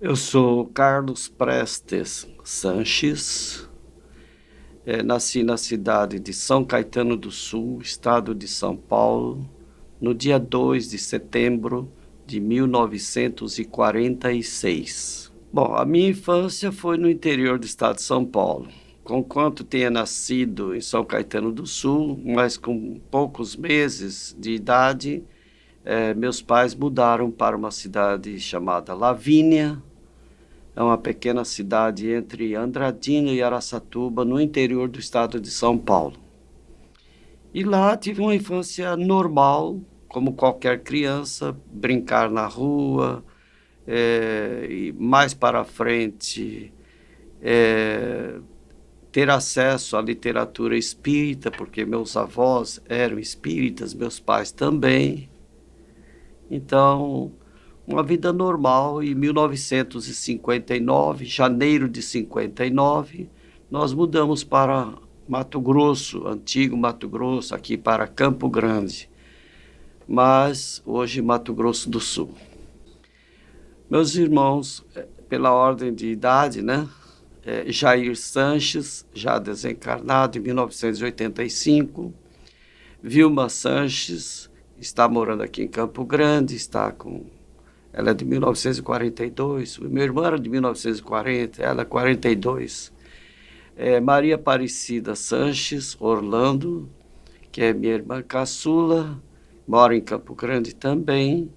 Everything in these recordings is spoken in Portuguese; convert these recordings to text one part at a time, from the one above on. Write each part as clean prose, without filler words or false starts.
Eu sou Carlos Prestes Sanches, nasci na cidade de São Caetano do Sul, estado de São Paulo, no dia 2 de setembro de 1946. Bom, a minha infância foi no interior do estado de São Paulo. Conquanto tenha nascido em São Caetano do Sul, mas com poucos meses de idade, meus pais mudaram para uma cidade chamada Lavínia. É uma pequena cidade entre Andradina e Araçatuba, no interior do estado de São Paulo. E lá tive uma infância normal, como qualquer criança, brincar na rua, e mais para frente ter acesso à literatura espírita, porque meus avós eram espíritas, meus pais também. Então, uma vida normal. Em 1959, janeiro de 59, nós mudamos para Mato Grosso, antigo Mato Grosso, aqui para Campo Grande, mas hoje Mato Grosso do Sul. Meus irmãos, pela ordem de idade, né? Jair Sanches, já desencarnado em 1985, Vilma Sanches, está morando aqui em Campo Grande, ela é de 1942, o meu irmão era de 1940, ela é 42. Maria Aparecida Sanches Orlando, que é minha irmã caçula, mora em Campo Grande também.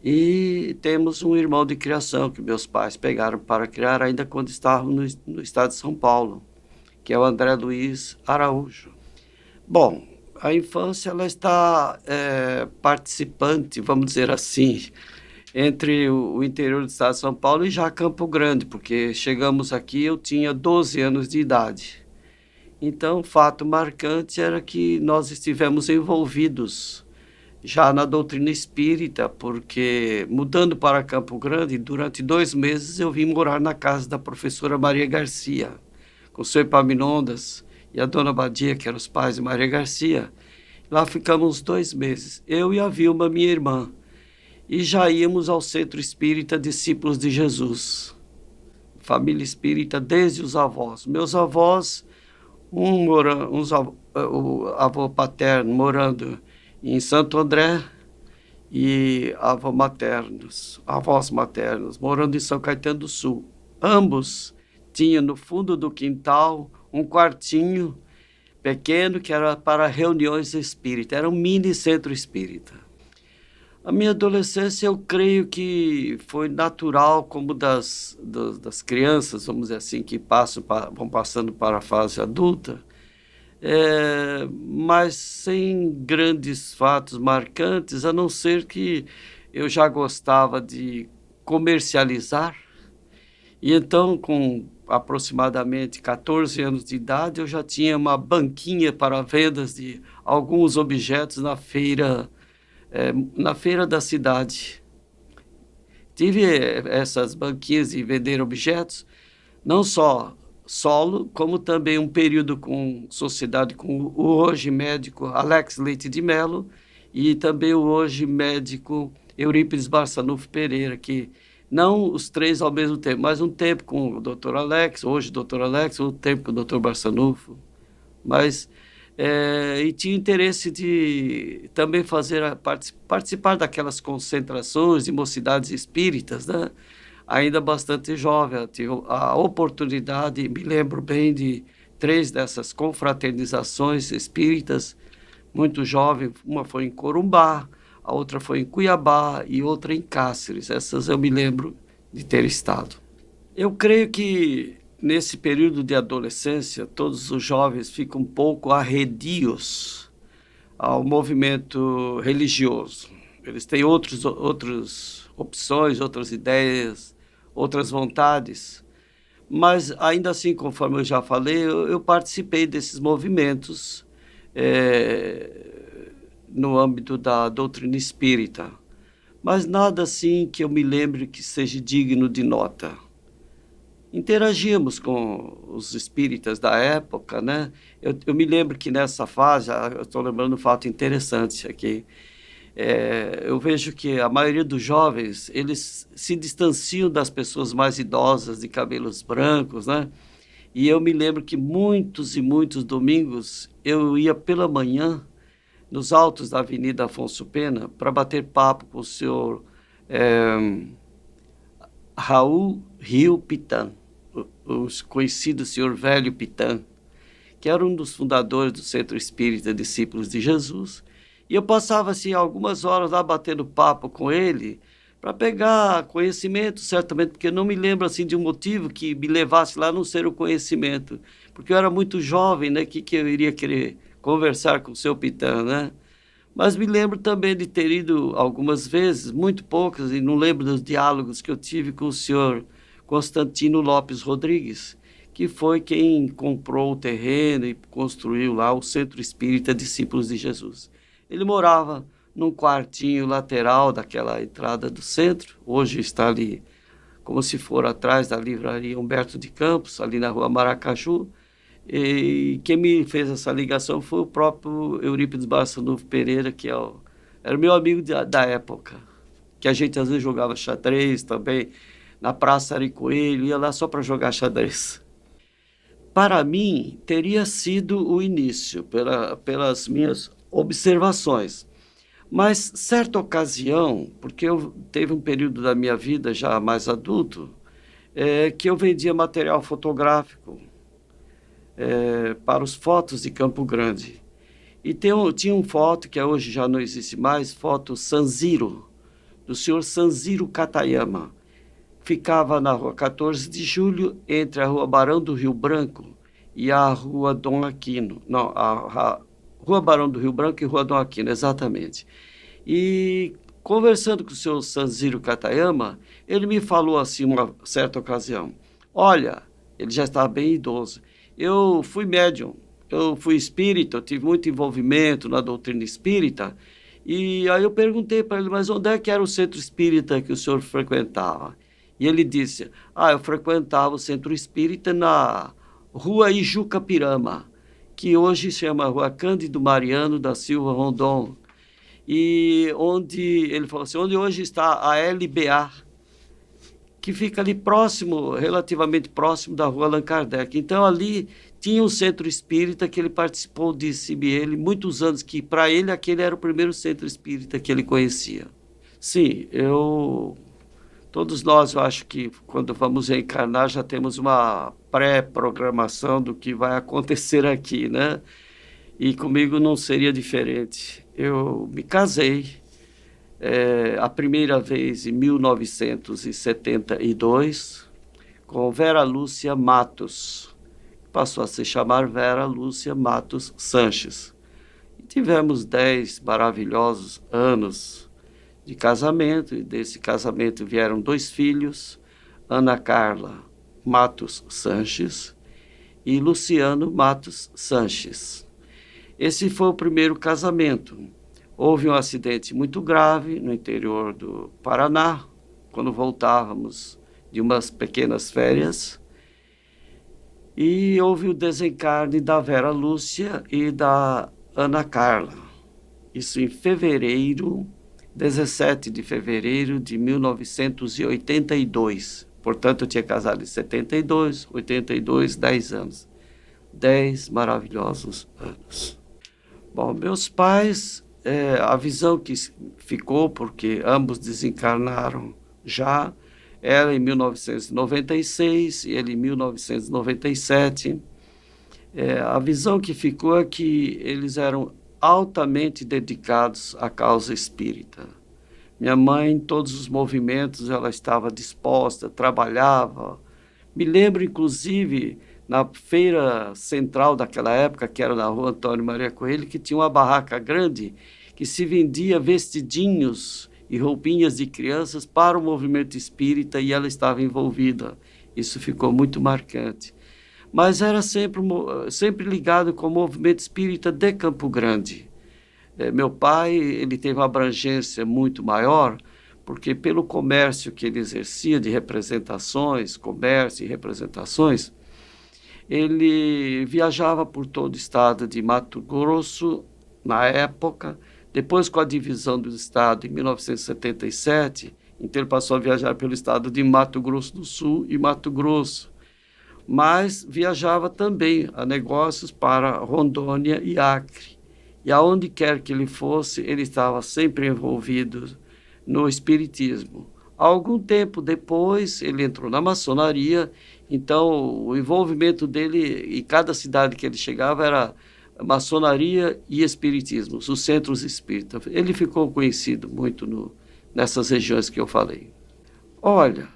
E temos um irmão de criação que meus pais pegaram para criar ainda quando estávamos no estado de São Paulo, que é o André Luiz Araújo. Bom, a infância ela está participante, vamos dizer assim, entre o interior do estado de São Paulo e já Campo Grande, porque chegamos aqui, eu tinha 12 anos de idade. Então, o fato marcante era que nós estivemos envolvidos já na doutrina espírita, porque mudando para Campo Grande, durante 2 meses eu vim morar na casa da professora Maria Garcia, com o seu Epaminondas e a dona Badia, que eram os pais de Maria Garcia. Lá ficamos 2 meses, eu e a Vilma, minha irmã, e já íamos ao Centro Espírita Discípulos de Jesus, família espírita desde os avós. Meus avós, o avô paterno morando em Santo André e avós maternos morando em São Caetano do Sul. Ambos tinham no fundo do quintal um quartinho pequeno que era para reuniões espíritas, era um mini centro espírita. A minha adolescência, eu creio que foi natural, como das crianças, vamos dizer assim, que vão passando para a fase adulta, mas sem grandes fatos marcantes, a não ser que eu já gostava de comercializar. E então, com aproximadamente 14 anos de idade, eu já tinha uma banquinha para vendas de alguns objetos na feira da cidade. Tive essas banquinhas de vender objetos, não só solo, como também um período com sociedade com o hoje médico Alex Leite de Mello e também o hoje médico Eurípides Barçanufo Pereira, que não os três ao mesmo tempo, mas um tempo com o Dr. Alex, hoje Dr. Alex, outro tempo com o Dr. Barçanufo, mas e tinha interesse de também participar daquelas concentrações de mocidades espíritas, né? Ainda bastante jovem, tive a oportunidade, me lembro bem de 3 dessas confraternizações espíritas, muito jovem, uma foi em Corumbá, a outra foi em Cuiabá e outra em Cáceres, essas eu me lembro de ter estado. Eu creio que nesse período de adolescência, todos os jovens ficam um pouco arredios ao movimento religioso. Eles têm outras opções, outras ideias, outras vontades, mas ainda assim, conforme eu já falei, eu participei desses movimentos no âmbito da doutrina espírita, mas nada assim que eu me lembre que seja digno de nota. Interagíamos com os espíritas da época, né? Eu me lembro que nessa fase, eu estou lembrando um fato interessante aqui, Eu vejo que a maioria dos jovens, eles se distanciam das pessoas mais idosas, de cabelos brancos, né? E eu me lembro que muitos e muitos domingos eu ia pela manhã nos altos da Avenida Afonso Pena para bater papo com o senhor Raul Rio Pitan, o conhecido senhor Velho Pitan, que era um dos fundadores do Centro Espírita Discípulos de Jesus. E eu passava assim algumas horas lá batendo papo com ele para pegar conhecimento, certamente, porque eu não me lembro assim de um motivo que me levasse lá a não ser o conhecimento, porque eu era muito jovem, né? Que eu iria querer conversar com o seu Pitan, né? Mas me lembro também de ter ido algumas vezes, muito poucas, e não lembro dos diálogos que eu tive com o senhor Constantino Lopes Rodrigues, que foi quem comprou o terreno e construiu lá o Centro Espírita Discípulos de Jesus. Ele morava num quartinho lateral daquela entrada do centro, hoje está ali como se for atrás da livraria Humberto de Campos, ali na rua Maracaju. E quem me fez essa ligação foi o próprio Eurípides Barçanufo Pereira, que era o meu amigo da época, que a gente às vezes jogava xadrez também, na Praça Ari Coelho, ia lá só para jogar xadrez. Para mim, teria sido o início, pelas minhas observações. Mas, certa ocasião, porque eu teve um período da minha vida já mais adulto, que eu vendia material fotográfico para os fotos de Campo Grande. E tinha um foto, que hoje já não existe mais, foto Sanziro, do senhor Sanziro Katayama. Ficava na rua 14 de Julho, entre a rua Barão do Rio Branco e a rua Dom Aquino. Não, a rua Barão do Rio Branco e rua Dom Aquino, exatamente. E conversando com o senhor Sanziro Katayama, ele me falou assim, uma certa ocasião: olha, ele já estava bem idoso, eu fui médium, eu fui espírita, eu tive muito envolvimento na doutrina espírita, e aí eu perguntei para ele, mas onde é que era o centro espírita que o senhor frequentava? E ele disse, eu frequentava o centro espírita na rua Ijucapirama, que hoje se chama Rua Cândido Mariano da Silva Rondon, e onde, ele falou assim, onde hoje está a LBA, que fica ali próximo, relativamente próximo da rua Allan Kardec. Então ali tinha um centro espírita que ele participou, disse-me ele, muitos anos, que para ele aquele era o primeiro centro espírita que ele conhecia. Sim, todos nós, eu acho que quando vamos reencarnar já temos uma pré-programação do que vai acontecer aqui, né? E comigo não seria diferente. Eu me casei a primeira vez em 1972 com Vera Lúcia Matos, passou a se chamar Vera Lúcia Matos Sanches. E tivemos 10 maravilhosos anos de casamento, e desse casamento vieram 2 filhos, Ana Carla Matos Sanches e Luciano Matos Sanches. Esse foi o primeiro casamento. Houve um acidente muito grave no interior do Paraná, quando voltávamos de umas pequenas férias, e houve o desencarne da Vera Lúcia e da Ana Carla. Isso em 17 de fevereiro de 1982. Portanto, eu tinha casado em 72, 82, 10 anos. 10 maravilhosos anos. Bom, meus pais... a visão que ficou, porque ambos desencarnaram já, ela em 1996 e ele em 1997, a visão que ficou é que eles eram altamente dedicados à causa espírita. Minha mãe, em todos os movimentos, ela estava disposta, trabalhava. Me lembro, inclusive, na feira central daquela época, que era na rua Antônio Maria Coelho, que tinha uma barraca grande que se vendia vestidinhos e roupinhas de crianças para o movimento espírita, e ela estava envolvida. Isso ficou muito marcante. Mas era sempre ligado com o movimento espírita de Campo Grande. Meu pai, ele teve uma abrangência muito maior, porque pelo comércio que ele exercia de representações, comércio e representações, ele viajava por todo o estado de Mato Grosso, na época, Depois, com a divisão do estado em 1977, então ele passou a viajar pelo estado de Mato Grosso do Sul e Mato Grosso, mas viajava também a negócios para Rondônia e Acre. E aonde quer que ele fosse, ele estava sempre envolvido no espiritismo. Algum tempo depois, ele entrou na maçonaria, então o envolvimento dele em cada cidade que ele chegava era maçonaria e espiritismo, os centros espíritas. Ele ficou conhecido muito nessas regiões que eu falei. Olha,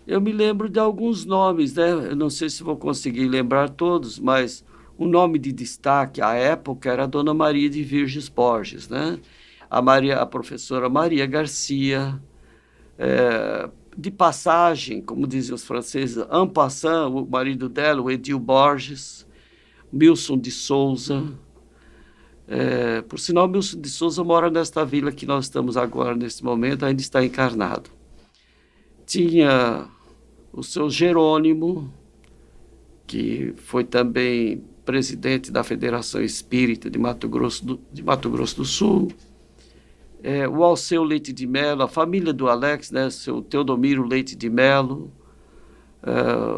eu me lembro de alguns nomes, né? Eu não sei se vou conseguir lembrar todos, mas um nome de destaque à época era a Dona Maria de Virges Borges, né? A professora Maria Garcia, de passagem, como dizem os franceses, en passant, o marido dela, o Edil Borges, Milson de Souza. Por sinal, Milson de Souza mora nesta vila que nós estamos agora, nesse momento, ainda está encarnado. Tinha o seu Jerônimo, que foi também presidente da Federação Espírita de Mato Grosso do Sul. O Alceu Leite de Mello, a família do Alex, né, o seu Teodomiro Leite de Mello,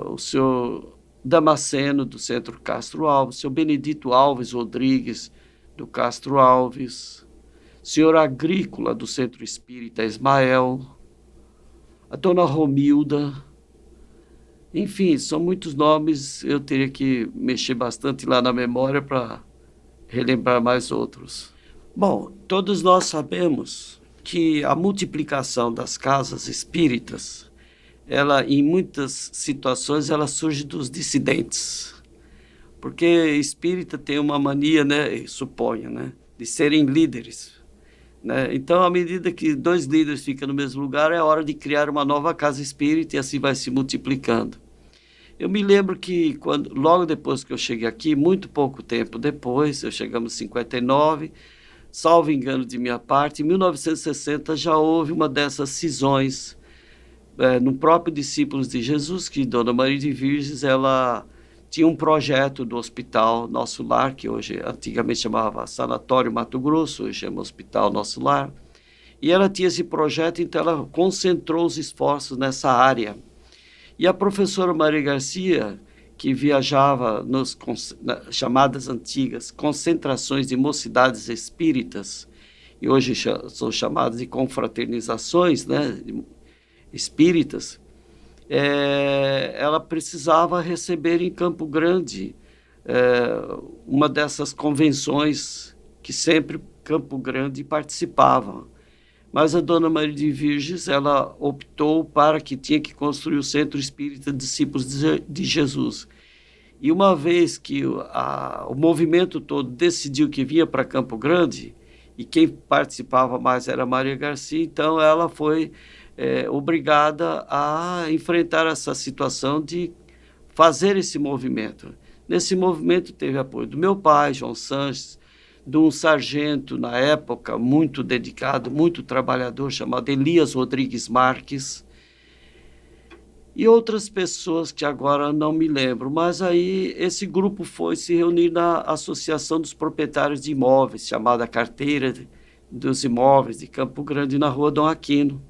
o seu Damasceno, do Centro Castro Alves, o seu Benedito Alves Rodrigues, do Castro Alves, senhor Agrícola, do Centro Espírita Ismael, a dona Romilda. Enfim, são muitos nomes, eu teria que mexer bastante lá na memória para relembrar mais outros. Bom, todos nós sabemos que a multiplicação das casas espíritas, ela, em muitas situações, ela surge dos dissidentes. Porque espírita tem uma mania, né, suponho, né, de serem líderes, né? Então, à medida que 2 líderes ficam no mesmo lugar, é hora de criar uma nova casa espírita e assim vai se multiplicando. Eu me lembro que logo depois que eu cheguei aqui, muito pouco tempo depois, eu chegamos em 59, salvo engano de minha parte, em 1960 já houve uma dessas cisões no próprio Discípulos de Jesus, que Dona Maria de Virges, ela tinha um projeto do Hospital Nosso Lar, que hoje antigamente chamava Sanatório Mato Grosso, hoje chama Hospital Nosso Lar, e ela tinha esse projeto, então ela concentrou os esforços nessa área. E a professora Maria Garcia, que viajava nas chamadas antigas concentrações de mocidades espíritas, e hoje são chamadas de confraternizações, né, espíritas, ela precisava receber em Campo Grande uma dessas convenções que sempre Campo Grande participava. Mas a Dona Maria de Virges, ela optou para que tinha que construir o Centro Espírita Discípulos de Jesus. E uma vez que o movimento todo decidiu que vinha para Campo Grande, e quem participava mais era Maria Garcia, então ela foi obrigada a enfrentar essa situação de fazer esse movimento. Nesse movimento teve apoio do meu pai, João Sanches, de um sargento, na época, muito dedicado, muito trabalhador, chamado Elias Rodrigues Marques, e outras pessoas que agora não me lembro. Mas aí esse grupo foi se reunir na Associação dos Proprietários de Imóveis, chamada Carteira dos Imóveis de Campo Grande, na Rua Dom Aquino.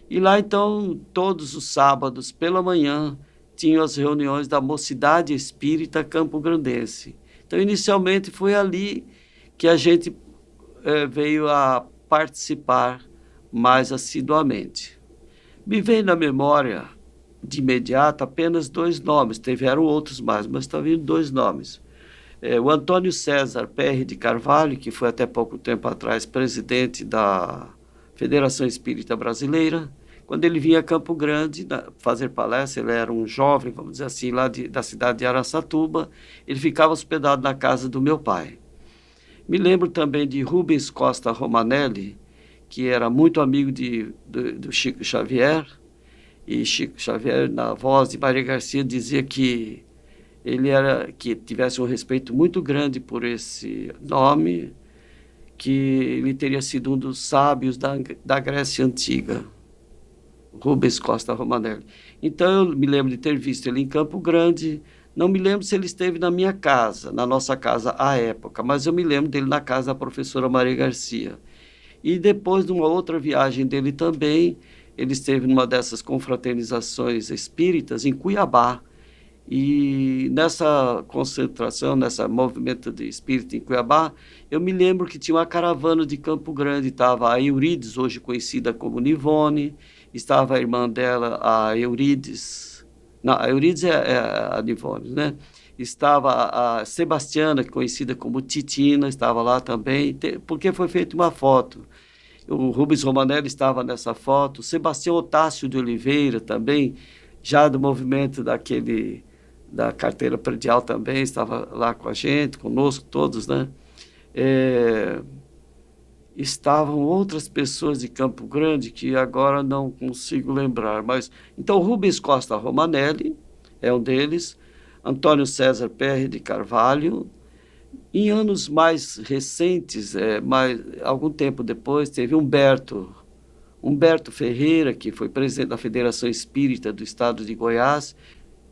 E lá, então, todos os sábados, pela manhã, tinham as reuniões da Mocidade Espírita Campograndense. Então, inicialmente, foi ali que a gente veio a participar mais assiduamente. Me vem na memória, de imediato, apenas 2 nomes, tiveram outros mais, mas estão vindo 2 nomes. O Antônio César Perry de Carvalho, que foi até pouco tempo atrás presidente da Federação Espírita Brasileira. Quando ele vinha a Campo Grande fazer palestra, ele era um jovem, vamos dizer assim, lá da cidade de Araçatuba, ele ficava hospedado na casa do meu pai. Me lembro também de Rubens Costa Romanelli, que era muito amigo do Chico Xavier, e Chico Xavier, na voz de Maria Garcia, dizia que que tivesse um respeito muito grande por esse nome, que ele teria sido um dos sábios da Grécia Antiga, Rubens Costa Romanelli. Então, eu me lembro de ter visto ele em Campo Grande, Não me lembro se ele esteve na minha casa, na nossa casa à época, mas eu me lembro dele na casa da professora Maria Garcia. E depois de uma outra viagem dele também, ele esteve numa dessas confraternizações espíritas em Cuiabá. E nessa concentração, nessa movimento de espírito em Cuiabá, eu me lembro que tinha uma caravana de Campo Grande, estava a Eurides, hoje conhecida como Nivone, estava a irmã dela, a Eurides, não, a Eurides é a Nivone, né? Estava a Sebastiana, conhecida como Titina, estava lá também, porque foi feita uma foto. O Rubens Romanelli estava nessa foto, Sebastião Otácio de Oliveira também, já do movimento da carteira predial também, estava lá com a gente, conosco todos, né? Estavam outras pessoas de Campo Grande que agora não consigo lembrar, mas então Rubens Costa Romanelli é um deles, Antônio César Perry de Carvalho. Em anos mais recentes, algum tempo depois, teve Humberto Ferreira, que foi presidente da Federação Espírita do Estado de Goiás.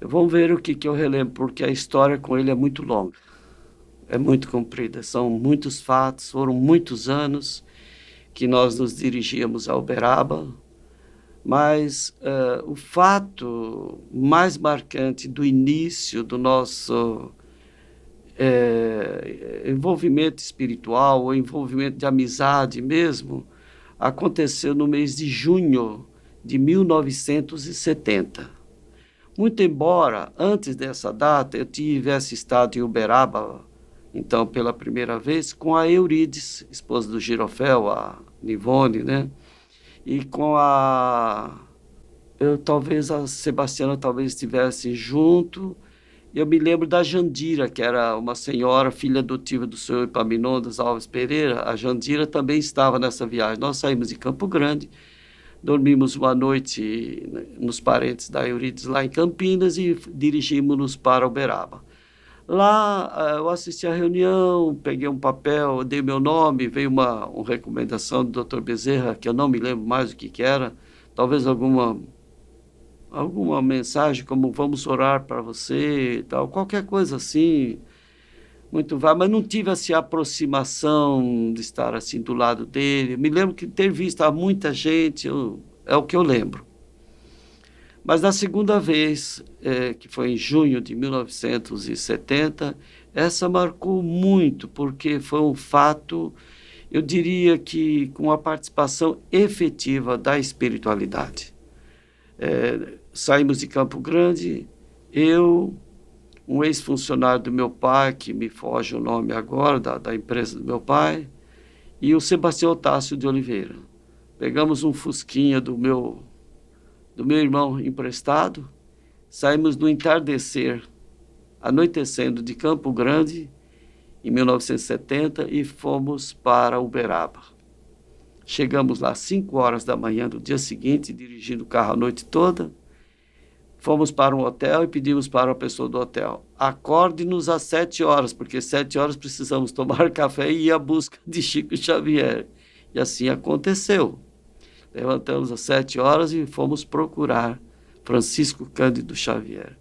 Vamos ver o que eu relembro, porque a história com ele é muito longa, é muito comprida, são muitos fatos, foram muitos anos que nós nos dirigíamos a Uberaba, mas o fato mais marcante do início do nosso envolvimento espiritual, ou envolvimento de amizade mesmo, aconteceu no mês de junho de 1970. Muito embora, antes dessa data, eu tivesse estado em Uberaba, então, pela primeira vez, com a Eurides, esposa do Girofel, a Nivone, né? E com talvez a Sebastiana estivesse junto. Eu me lembro da Jandira, que era uma senhora, filha adotiva do senhor Epaminondas Alves Pereira. A Jandira também estava nessa viagem. Nós saímos de Campo Grande, dormimos uma noite nos parentes da Eurides lá em Campinas e dirigimos-nos para Uberaba. Lá eu assisti a reunião, peguei um papel, dei meu nome, veio uma recomendação do Dr. Bezerra, que eu não me lembro mais o que era, talvez alguma mensagem como vamos orar para você e tal, qualquer coisa assim, muito vago, mas não tive assim, a aproximação de estar assim do lado dele. Me lembro que ter visto muita gente, é o que eu lembro. Mas na segunda vez, que foi em junho de 1970, essa marcou muito, porque foi um fato, eu diria que com a participação efetiva da espiritualidade. Saímos de Campo Grande, eu, um ex-funcionário do meu pai, que me foge o nome agora, da empresa do meu pai, e o Sebastião Otácio de Oliveira. Pegamos um fusquinha do meu irmão emprestado, saímos no entardecer, anoitecendo de Campo Grande, em 1970, e fomos para Uberaba. Chegamos lá às 5 horas da manhã do dia seguinte, dirigindo o carro a noite toda. Fomos para um hotel e pedimos para a pessoa do hotel: acorde-nos às 7 horas, porque às 7 horas precisamos tomar café e ir à busca de Chico Xavier. E assim aconteceu. Levantamos às 7 horas e fomos procurar Francisco Cândido Xavier.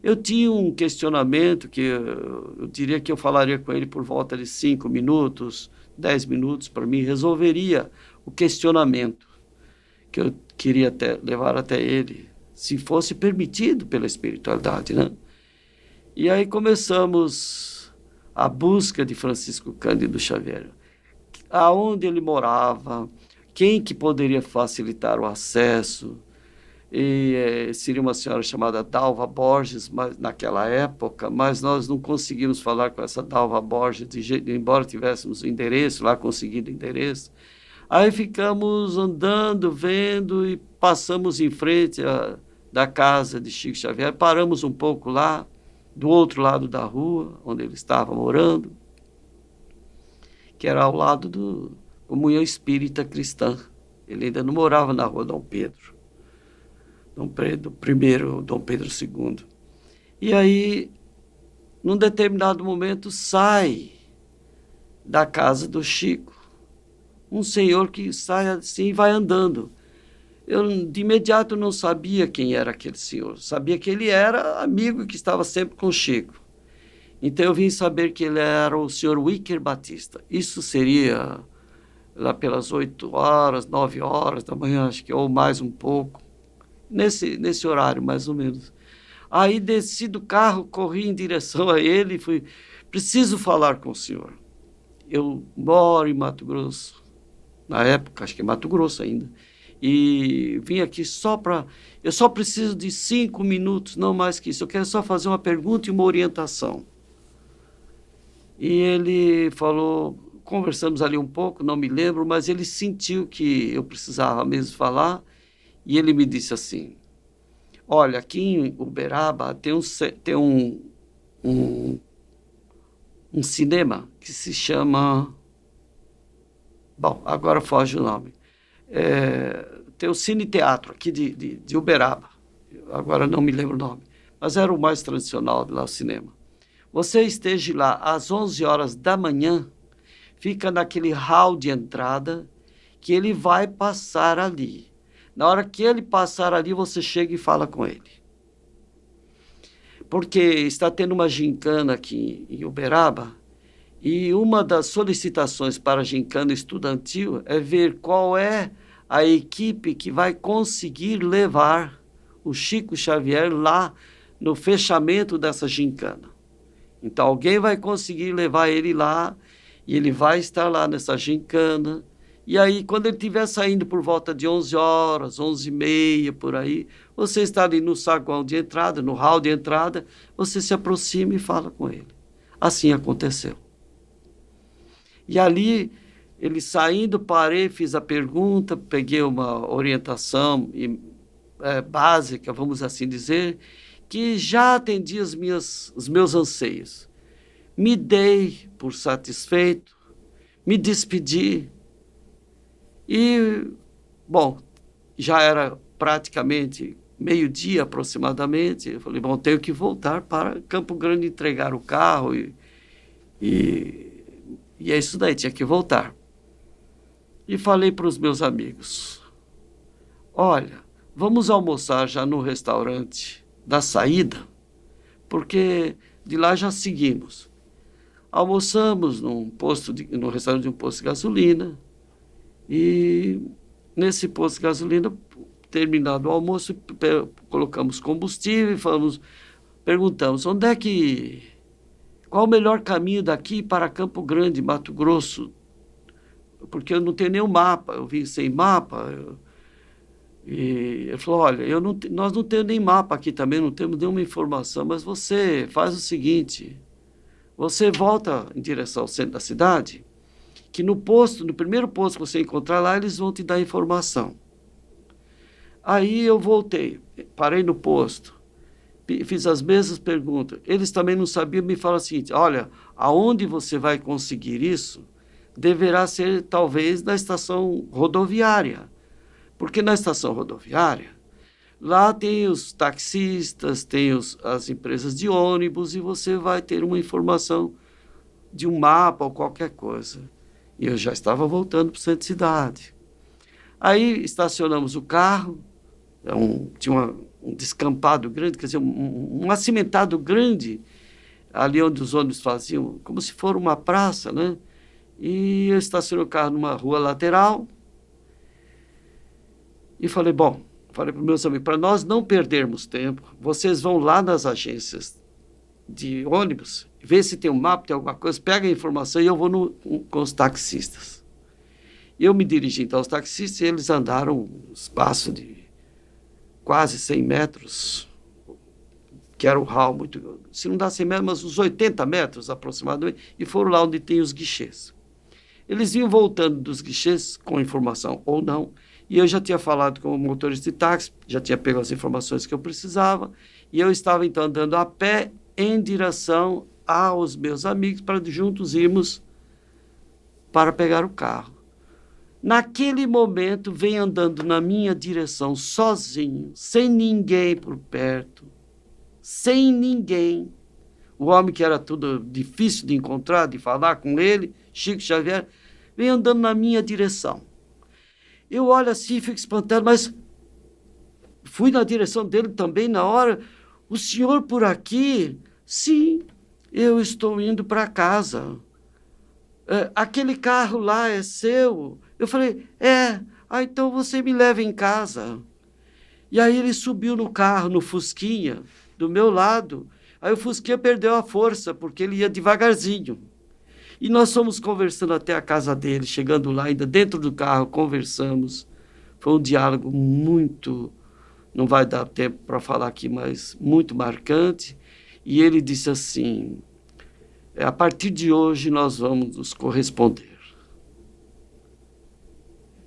Eu tinha um questionamento que eu diria que eu falaria com ele por volta de 5 minutos, 10 minutos, para mim resolveria o questionamento que eu queria levar até ele, se fosse permitido pela espiritualidade, né? E aí começamos a busca de Francisco Cândido Xavier. Aonde ele morava, quem que poderia facilitar o acesso. Seria uma senhora chamada Dalva Borges, naquela época, mas nós não conseguimos falar com essa Dalva Borges, embora tivéssemos o endereço, lá conseguido o endereço. Aí ficamos andando, vendo, e passamos em frente da casa de Chico Xavier, paramos um pouco lá, do outro lado da rua, onde ele estava morando, que era ao lado do Comunhão Espírita Cristã. Ele ainda não morava na rua Dom Pedro I, Dom Pedro II. E aí, num determinado momento, sai da casa do Chico um senhor que sai assim e vai andando. Eu, de imediato, não sabia quem era aquele senhor. Sabia que ele era amigo que estava sempre com o Chico. Então, eu vim saber que ele era o senhor Wicker Batista. Isso seria lá pelas 8 horas, 9 horas da manhã, acho que, ou mais um pouco. Nesse horário, mais ou menos. Aí, desci do carro, corri em direção a ele e fui... Preciso falar com o senhor. Eu moro em Mato Grosso. Na época, acho que é Mato Grosso ainda. E vim aqui só para... Eu só preciso de 5 minutos, não mais que isso. Eu quero só fazer uma pergunta e uma orientação. E ele falou... Conversamos ali um pouco, não me lembro, mas ele sentiu que eu precisava mesmo falar. E ele me disse assim... Olha, aqui em Uberaba tem um cinema que se chama... Bom, agora foge o nome. Tem o Cine Teatro aqui de Uberaba. Agora não me lembro o nome. Mas era o mais tradicional de lá, o cinema. Você esteja lá às 11 horas da manhã, fica naquele hall de entrada, que ele vai passar ali. Na hora que ele passar ali, você chega e fala com ele. Porque está tendo uma gincana aqui em Uberaba, e uma das solicitações para a gincana estudantil é ver qual é a equipe que vai conseguir levar o Chico Xavier lá no fechamento dessa gincana. Então, alguém vai conseguir levar ele lá, e ele vai estar lá nessa gincana. E aí, quando ele estiver saindo por volta de 11 horas, 11h30, por aí, você está ali no saguão de entrada, no hall de entrada, você se aproxima e fala com ele. Assim aconteceu. E ali, ele saindo, parei, fiz a pergunta, peguei uma orientação básica, vamos assim dizer, que já atendia os meus anseios. Me dei por satisfeito, me despedi. E, bom, já era praticamente meio-dia aproximadamente. Eu falei, bom, tenho que voltar para Campo Grande entregar o carro e é isso daí, tinha que voltar. E falei para os meus amigos, olha, vamos almoçar já no restaurante da saída, porque de lá já seguimos. Almoçamos no restaurante de um posto de gasolina, e nesse posto de gasolina, terminado o almoço, colocamos combustível e perguntamos, qual o melhor caminho daqui para Campo Grande, Mato Grosso? Porque eu não tenho nenhum mapa, eu vim sem mapa. E ele falou, olha, nós não temos nem mapa aqui também, não temos nenhuma informação, mas você faz o seguinte, você volta em direção ao centro da cidade, que no primeiro posto que você encontrar lá, eles vão te dar informação. Aí eu voltei, parei no posto, fiz as mesmas perguntas. Eles também não sabiam, me falaram o seguinte, olha, aonde você vai conseguir isso, deverá ser talvez na estação rodoviária. Porque na estação rodoviária, lá tem os taxistas, tem as empresas de ônibus, e você vai ter uma informação de um mapa ou qualquer coisa. E eu já estava voltando para o centro de cidade. Aí estacionamos o carro, tinha um descampado grande, quer dizer, um acimentado grande, ali onde os ônibus faziam, como se for uma praça, né? E eu estacionei o carro numa rua lateral e falei para os meus amigos, para nós não perdermos tempo, vocês vão lá nas agências de ônibus, vê se tem um mapa, tem alguma coisa, pega a informação e eu vou com os taxistas. Eu me dirigi então aos taxistas e eles andaram um espaço de quase 100 metros, que era um hall muito... Se não dá 100 metros, mas uns 80 metros aproximadamente, e foram lá onde tem os guichês. Eles vinham voltando dos guichês com informação ou não, e eu já tinha falado com o motorista de táxi, já tinha pego as informações que eu precisava, e eu estava então andando a pé em direção aos meus amigos para juntos irmos para pegar o carro. Naquele momento, vem andando na minha direção, sozinho, sem ninguém por perto, sem ninguém. O homem que era tudo difícil de encontrar, de falar com ele, Chico Xavier, vem andando na minha direção. Eu olho assim e fico espantado, mas fui na direção dele também na hora. O senhor por aqui? Sim, eu estou indo para casa. Aquele carro lá é seu? Eu falei, é. Ah, então você me leva em casa. E aí ele subiu no carro, no Fusquinha, do meu lado. Aí o Fusquinha perdeu a força, porque ele ia devagarzinho. E nós fomos conversando até a casa dele, chegando lá, ainda dentro do carro, conversamos. Foi um diálogo muito, não vai dar tempo para falar aqui, mas muito marcante. E ele disse assim, a partir de hoje nós vamos nos corresponder.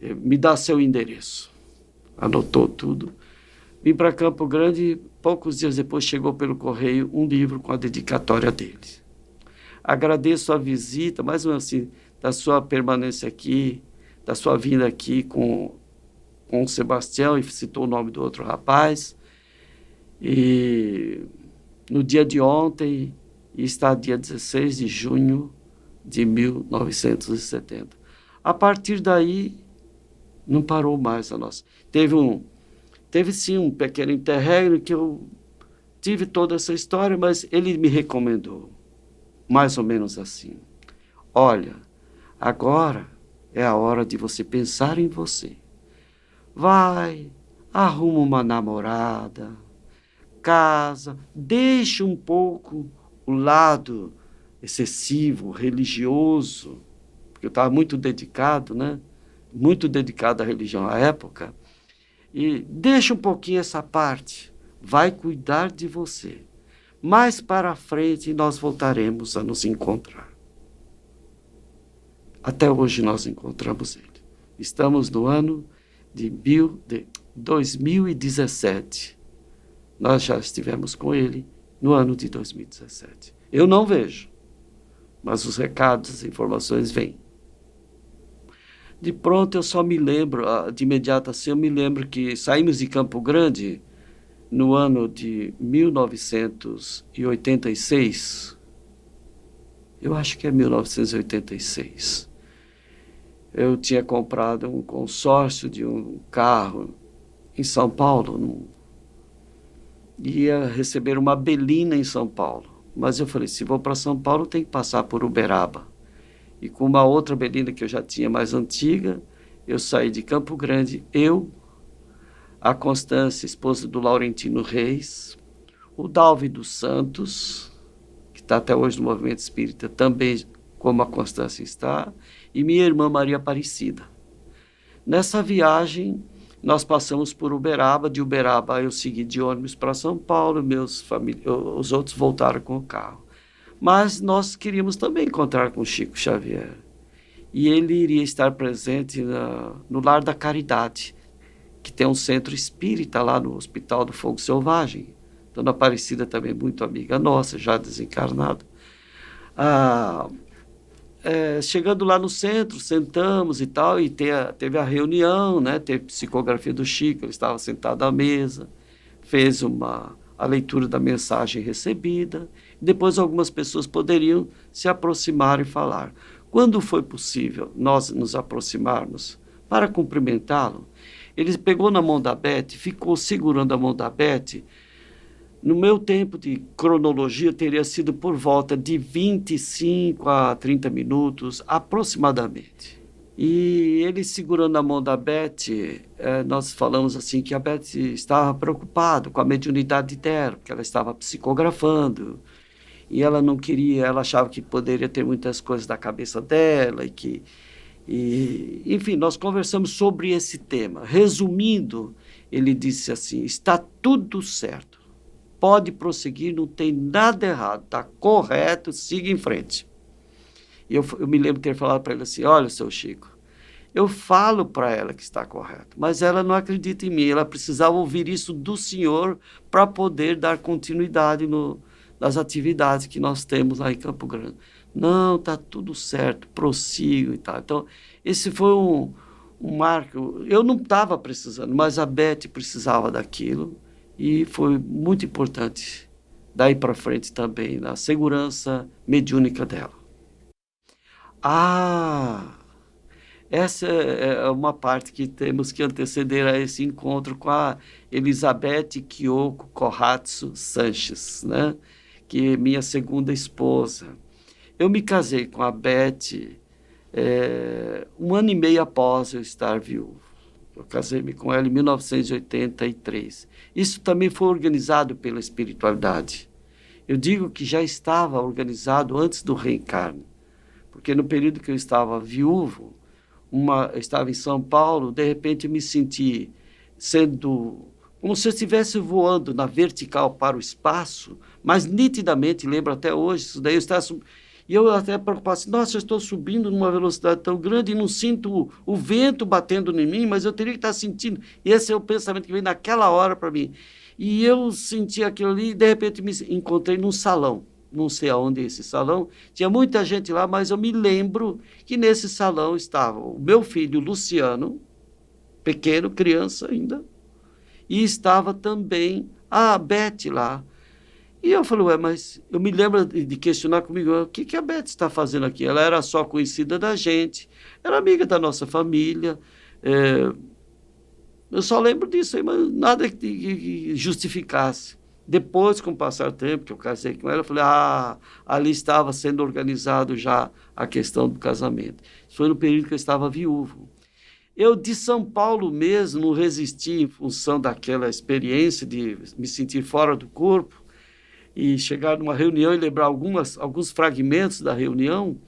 Me dá seu endereço. Anotou tudo. Vim para Campo Grande, poucos dias depois chegou pelo correio um livro com a dedicatória dele. Agradeço a visita, mais ou menos assim, da sua permanência aqui, da sua vinda aqui com o Sebastião, e citou o nome do outro rapaz. E no dia de ontem, e está dia 16 de junho de 1970. A partir daí, não parou mais a nossa. Teve sim um pequeno interregno que eu tive toda essa história, mas ele me recomendou, mais ou menos assim. Olha, agora é a hora de você pensar em você. Vai, arruma uma namorada, casa, deixa um pouco o lado excessivo, religioso, porque eu estava muito dedicado, né? Muito dedicado à religião à época, e deixa um pouquinho essa parte, vai cuidar de você. Mais para frente nós voltaremos a nos encontrar. Até hoje nós encontramos ele. Estamos no ano de 2017. Nós já estivemos com ele no ano de 2017. Eu não vejo, mas os recados, as informações vêm. De pronto eu só me lembro, de imediato assim, eu me lembro que saímos de Campo Grande no ano de 1986. Eu acho que é 1986. Eu tinha comprado um consórcio de um carro em São Paulo. Ia receber uma Belina em São Paulo. Mas eu falei, se vou para São Paulo, tem que passar por Uberaba. E com uma outra Belina que eu já tinha mais antiga, eu saí de Campo Grande, a Constância, esposa do Laurentino Reis, o Dalvi dos Santos, que está até hoje no movimento espírita, também como a Constância está, e minha irmã Maria Aparecida. Nessa viagem, nós passamos por Uberaba, de Uberaba eu segui de ônibus para São Paulo, os outros voltaram com o carro. Mas nós queríamos também encontrar com Chico Xavier. E ele iria estar presente no Lar da Caridade, que tem um centro espírita lá no Hospital do Fogo Selvagem. Dona Aparecida também muito amiga nossa, já desencarnada. Chegando lá no centro, sentamos e tal, e teve a reunião, né? Teve psicografia do Chico, ele estava sentado à mesa, fez a leitura da mensagem recebida. Depois algumas pessoas poderiam se aproximar e falar. Quando foi possível nós nos aproximarmos para cumprimentá-lo, ele pegou na mão da Beth, ficou segurando a mão da Beth. No meu tempo de cronologia, teria sido por volta de 25 a 30 minutos, aproximadamente. E ele segurando a mão da Beth, nós falamos assim que a Beth estava preocupada com a mediunidade dela, porque ela estava psicografando, e ela não queria, ela achava que poderia ter muitas coisas da cabeça dela, enfim, nós conversamos sobre esse tema. Resumindo, ele disse assim, está tudo certo, pode prosseguir, não tem nada errado, está correto, siga em frente. E eu me lembro de ter falado para ele assim, olha, seu Chico, eu falo para ela que está correto, mas ela não acredita em mim, ela precisava ouvir isso do senhor para poder dar continuidade nas atividades que nós temos lá em Campo Grande. Não, está tudo certo, prossigo e tal. Então, esse foi um marco. Eu não estava precisando, mas a Beth precisava daquilo e foi muito importante daí para frente também na segurança mediúnica dela. Essa é uma parte que temos que anteceder a esse encontro com a Elizabeth Kyoko Kohatsu Sanches, né? Que é minha segunda esposa. Eu me casei com a Beth 1 ano e meio após eu estar viúvo. Eu casei-me com ela em 1983. Isso também foi organizado pela espiritualidade. Eu digo que já estava organizado antes do reencarne, porque no período que eu estava viúvo, eu estava em São Paulo, de repente eu me senti sendo como se eu estivesse voando na vertical para o espaço, mas nitidamente, lembro até hoje, isso daí eu estava e eu até preocupado assim, nossa, eu estou subindo numa velocidade tão grande e não sinto o vento batendo em mim, mas eu teria que estar sentindo. E esse é o pensamento que veio naquela hora para mim. E eu senti aquilo ali e de repente me encontrei num salão. Não sei aonde é esse salão, tinha muita gente lá, mas eu me lembro que nesse salão estava o meu filho Luciano, pequeno, criança ainda, e estava também a Beth lá. E eu falei, ué, mas eu me lembro de questionar comigo, o que a Beth está fazendo aqui? Ela era só conhecida da gente, era amiga da nossa família, eu só lembro disso aí, mas nada que justificasse. Depois, com o passar do tempo, que eu casei com ela, eu falei, ali estava sendo organizado já a questão do casamento. Isso foi no período que eu estava viúvo. Eu, de São Paulo mesmo, não resisti em função daquela experiência de me sentir fora do corpo e chegar numa reunião e lembrar alguns fragmentos da reunião.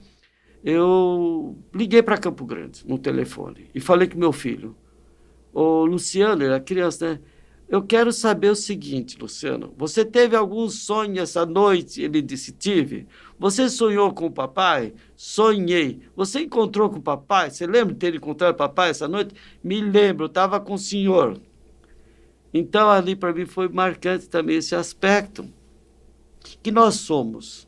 Eu liguei para Campo Grande, no telefone, e falei com meu filho, ô Luciano, ele era criança, né? Eu quero saber o seguinte, Luciano, você teve algum sonho essa noite? Ele disse, tive. Você sonhou com o papai? Sonhei. Você encontrou com o papai? Você lembra de ter encontrado o papai essa noite? Me lembro, eu estava com o senhor. Então, ali para mim foi marcante também esse aspecto, que nós somos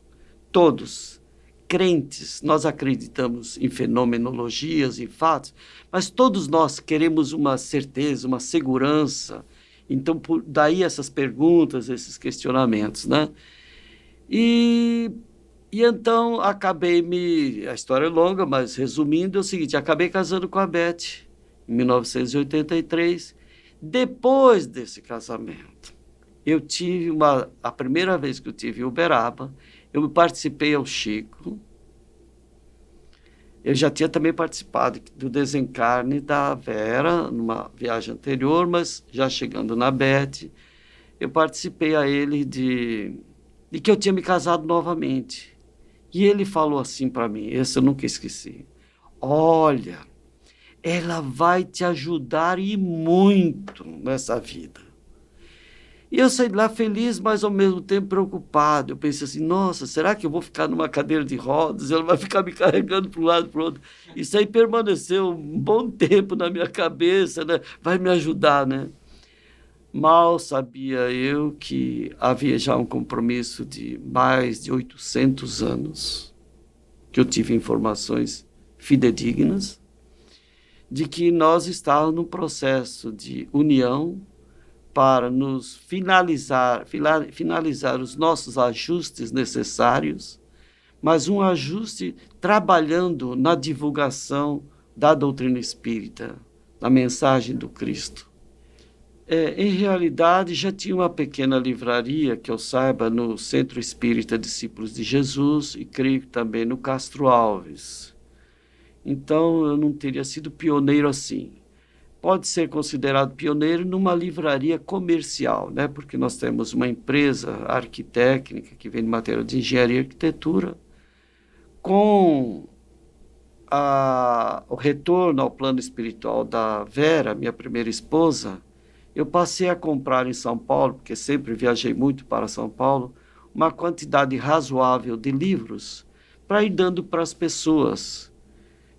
todos crentes, nós acreditamos em fenomenologias, em fatos, mas todos nós queremos uma certeza, uma segurança. Então, daí essas perguntas, esses questionamentos, né? E então, a história é longa, mas resumindo, é o seguinte, acabei casando com a Beth em 1983. Depois desse casamento, eu tive a primeira vez que eu tive em Uberaba, eu participei ao Chico. Eu já tinha também participado do desencarne da Vera, numa viagem anterior, mas já chegando na Beth, eu participei a ele de que eu tinha me casado novamente. E ele falou assim para mim, esse eu nunca esqueci, olha, ela vai te ajudar e muito nessa vida. E eu saí de lá feliz, mas ao mesmo tempo preocupado. Eu pensei assim, nossa, será que eu vou ficar numa cadeira de rodas? Ela vai ficar me carregando para um lado e para o outro. Isso aí permaneceu um bom tempo na minha cabeça, né? Vai me ajudar, né? Mal sabia eu que havia já um compromisso de mais de 800 anos, que eu tive informações fidedignas, de que nós estávamos num processo de união para nos finalizar os nossos ajustes necessários, mas um ajuste trabalhando na divulgação da doutrina espírita, da mensagem do Cristo. Em realidade, já tinha uma pequena livraria, que eu saiba, no Centro Espírita Discípulos de Jesus e creio que também no Castro Alves. Então, eu não teria sido pioneiro assim. Pode ser considerado pioneiro numa livraria comercial, né? Porque nós temos uma empresa arquitécnica que vende material de engenharia e arquitetura. Com o retorno ao plano espiritual da Vera, minha primeira esposa, eu passei a comprar em São Paulo, porque sempre viajei muito para São Paulo, uma quantidade razoável de livros para ir dando para as pessoas.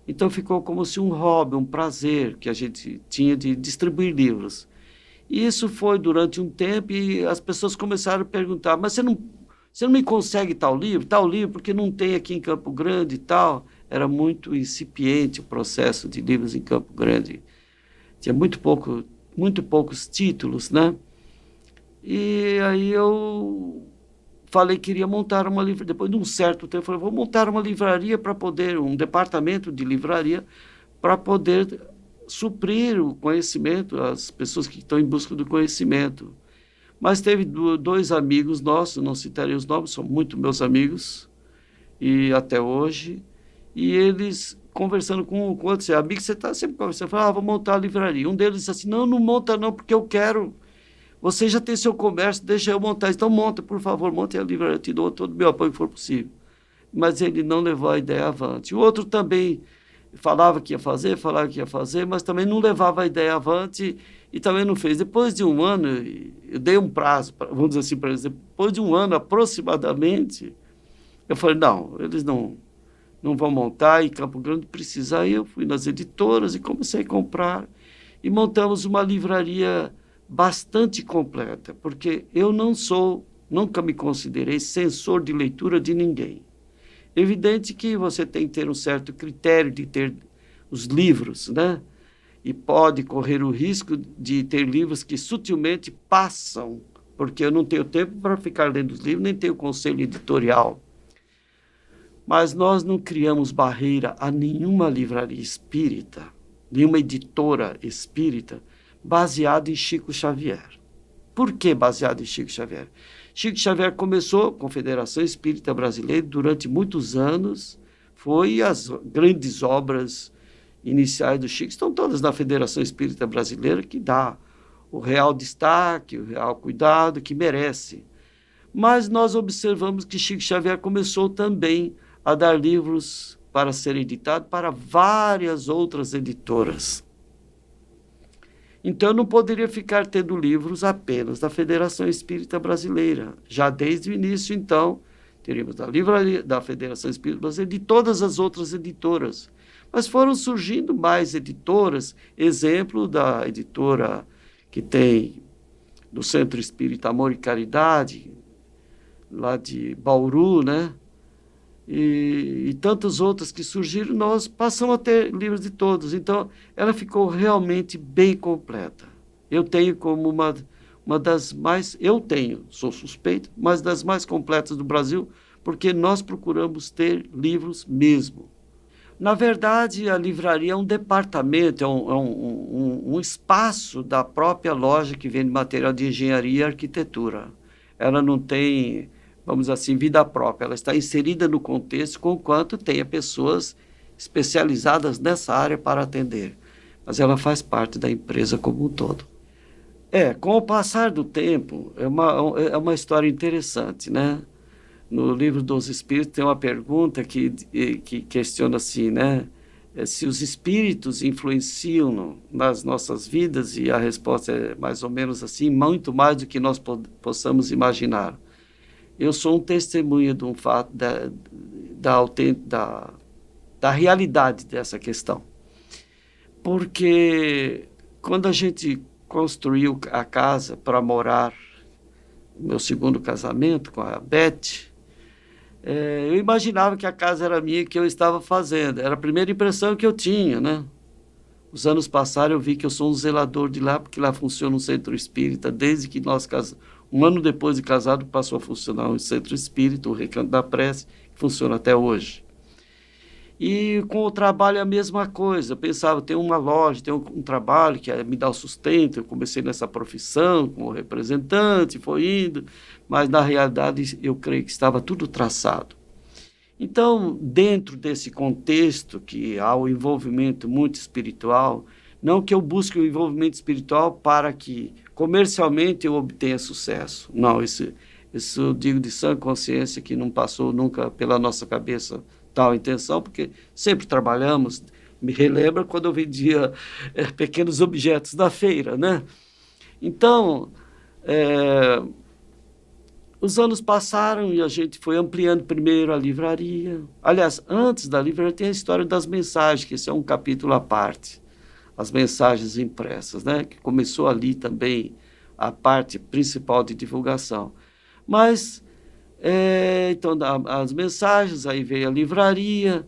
Então ficou como se um hobby, um prazer que a gente tinha de distribuir livros. E isso foi durante um tempo e as pessoas começaram a perguntar, mas você não me consegue tal livro, porque não tem aqui em Campo Grande e tal. Era muito incipiente o processo de livros em Campo Grande. Tinha muito poucos títulos, né? E aí eu falei que iria montar uma livraria. Depois de um certo tempo, eu falei, vou montar uma livraria para poder, um departamento de livraria, para poder suprir o conhecimento, as pessoas que estão em busca do conhecimento. Mas teve dois amigos nossos, não citarei os nomes, são muito meus amigos, e até hoje, e eles conversando com outros amigos, você está sempre conversando, fala, vou montar a livraria. Um deles disse assim, não monta não, porque eu quero, você já tem seu comércio, deixa eu montar, então monta, por favor, monte a livraria, eu te dou todo o meu apoio que for possível. Mas ele não levou a ideia avante. O outro também falava que ia fazer, mas também não levava a ideia avante e também não fez. Depois de um ano, eu dei um prazo, vamos dizer assim, para eles, depois de um ano aproximadamente, eu falei, não, eles não vão montar, e Campo Grande precisa. Aí eu fui nas editoras e comecei a comprar, e montamos uma livraria bastante completa, porque eu nunca me considerei censor de leitura de ninguém. Evidente que você tem que ter um certo critério de ter os livros, né? E pode correr o risco de ter livros que sutilmente passam, porque eu não tenho tempo para ficar lendo os livros, nem tenho conselho editorial. Mas nós não criamos barreira a nenhuma livraria espírita, nenhuma editora espírita, baseada em Chico Xavier. Por que baseado em Chico Xavier? Chico Xavier começou a Confederação Espírita Brasileira durante muitos anos, foi as grandes obras iniciais do Chico, estão todas na Federação Espírita Brasileira, que dá o real destaque, o real cuidado que merece. Mas nós observamos que Chico Xavier começou também a dar livros para serem editados para várias outras editoras. Então, eu não poderia ficar tendo livros apenas da Federação Espírita Brasileira. Já desde o início, então, teríamos da livraria da Federação Espírita Brasileira, de todas as outras editoras. Mas foram surgindo mais editoras, exemplo da editora que tem do Centro Espírita Amor e Caridade, lá de Bauru, né? E tantas outras que surgiram, nós passamos a ter livros de todos. Então, ela ficou realmente bem completa. Eu tenho como uma das mais... sou suspeito, mas das mais completas do Brasil, porque nós procuramos ter livros mesmo. Na verdade, a livraria é um departamento, é um espaço da própria loja que vende material de engenharia e arquitetura. Ela não tem, vamos dizer assim, vida própria. Ela está inserida no contexto, conquanto tenha pessoas especializadas nessa área para atender. Mas ela faz parte da empresa como um todo. Com o passar do tempo, é uma história interessante, né? No Livro dos Espíritos tem uma pergunta que questiona assim, né? Se os espíritos influenciam nas nossas vidas, e a resposta é mais ou menos assim, muito mais do que nós possamos imaginar. Eu sou um testemunho de um fato da realidade dessa questão. Porque quando a gente construiu a casa para morar, meu segundo casamento com a Beth, eu imaginava que a casa era minha, que eu estava fazendo. Era a primeira impressão que eu tinha, né? Os anos passaram, eu vi que eu sou um zelador de lá, porque lá funciona um centro espírita, desde que nós casamos. Um ano depois de casado, passou a funcionar um centro espírita, o Recanto da Prece, que funciona até hoje. E com o trabalho é a mesma coisa. Eu pensava, tem uma loja, tem um trabalho que me dá o sustento. Eu comecei nessa profissão como representante, foi indo, mas na realidade eu creio que estava tudo traçado. Então, dentro desse contexto que há o envolvimento muito espiritual, não que eu busque o envolvimento espiritual para que comercialmente eu obtenha sucesso. Não, isso eu digo de sã consciência, que não passou nunca pela nossa cabeça tal intenção, porque sempre trabalhamos. Me relembra quando eu vendia pequenos objetos na feira, né? Então, os anos passaram e a gente foi ampliando primeiro a livraria. Aliás, antes da livraria tem a história das mensagens, que esse é um capítulo à parte. As mensagens impressas, né? Que começou ali também a parte principal de divulgação. Mas, então, as mensagens, aí veio a livraria,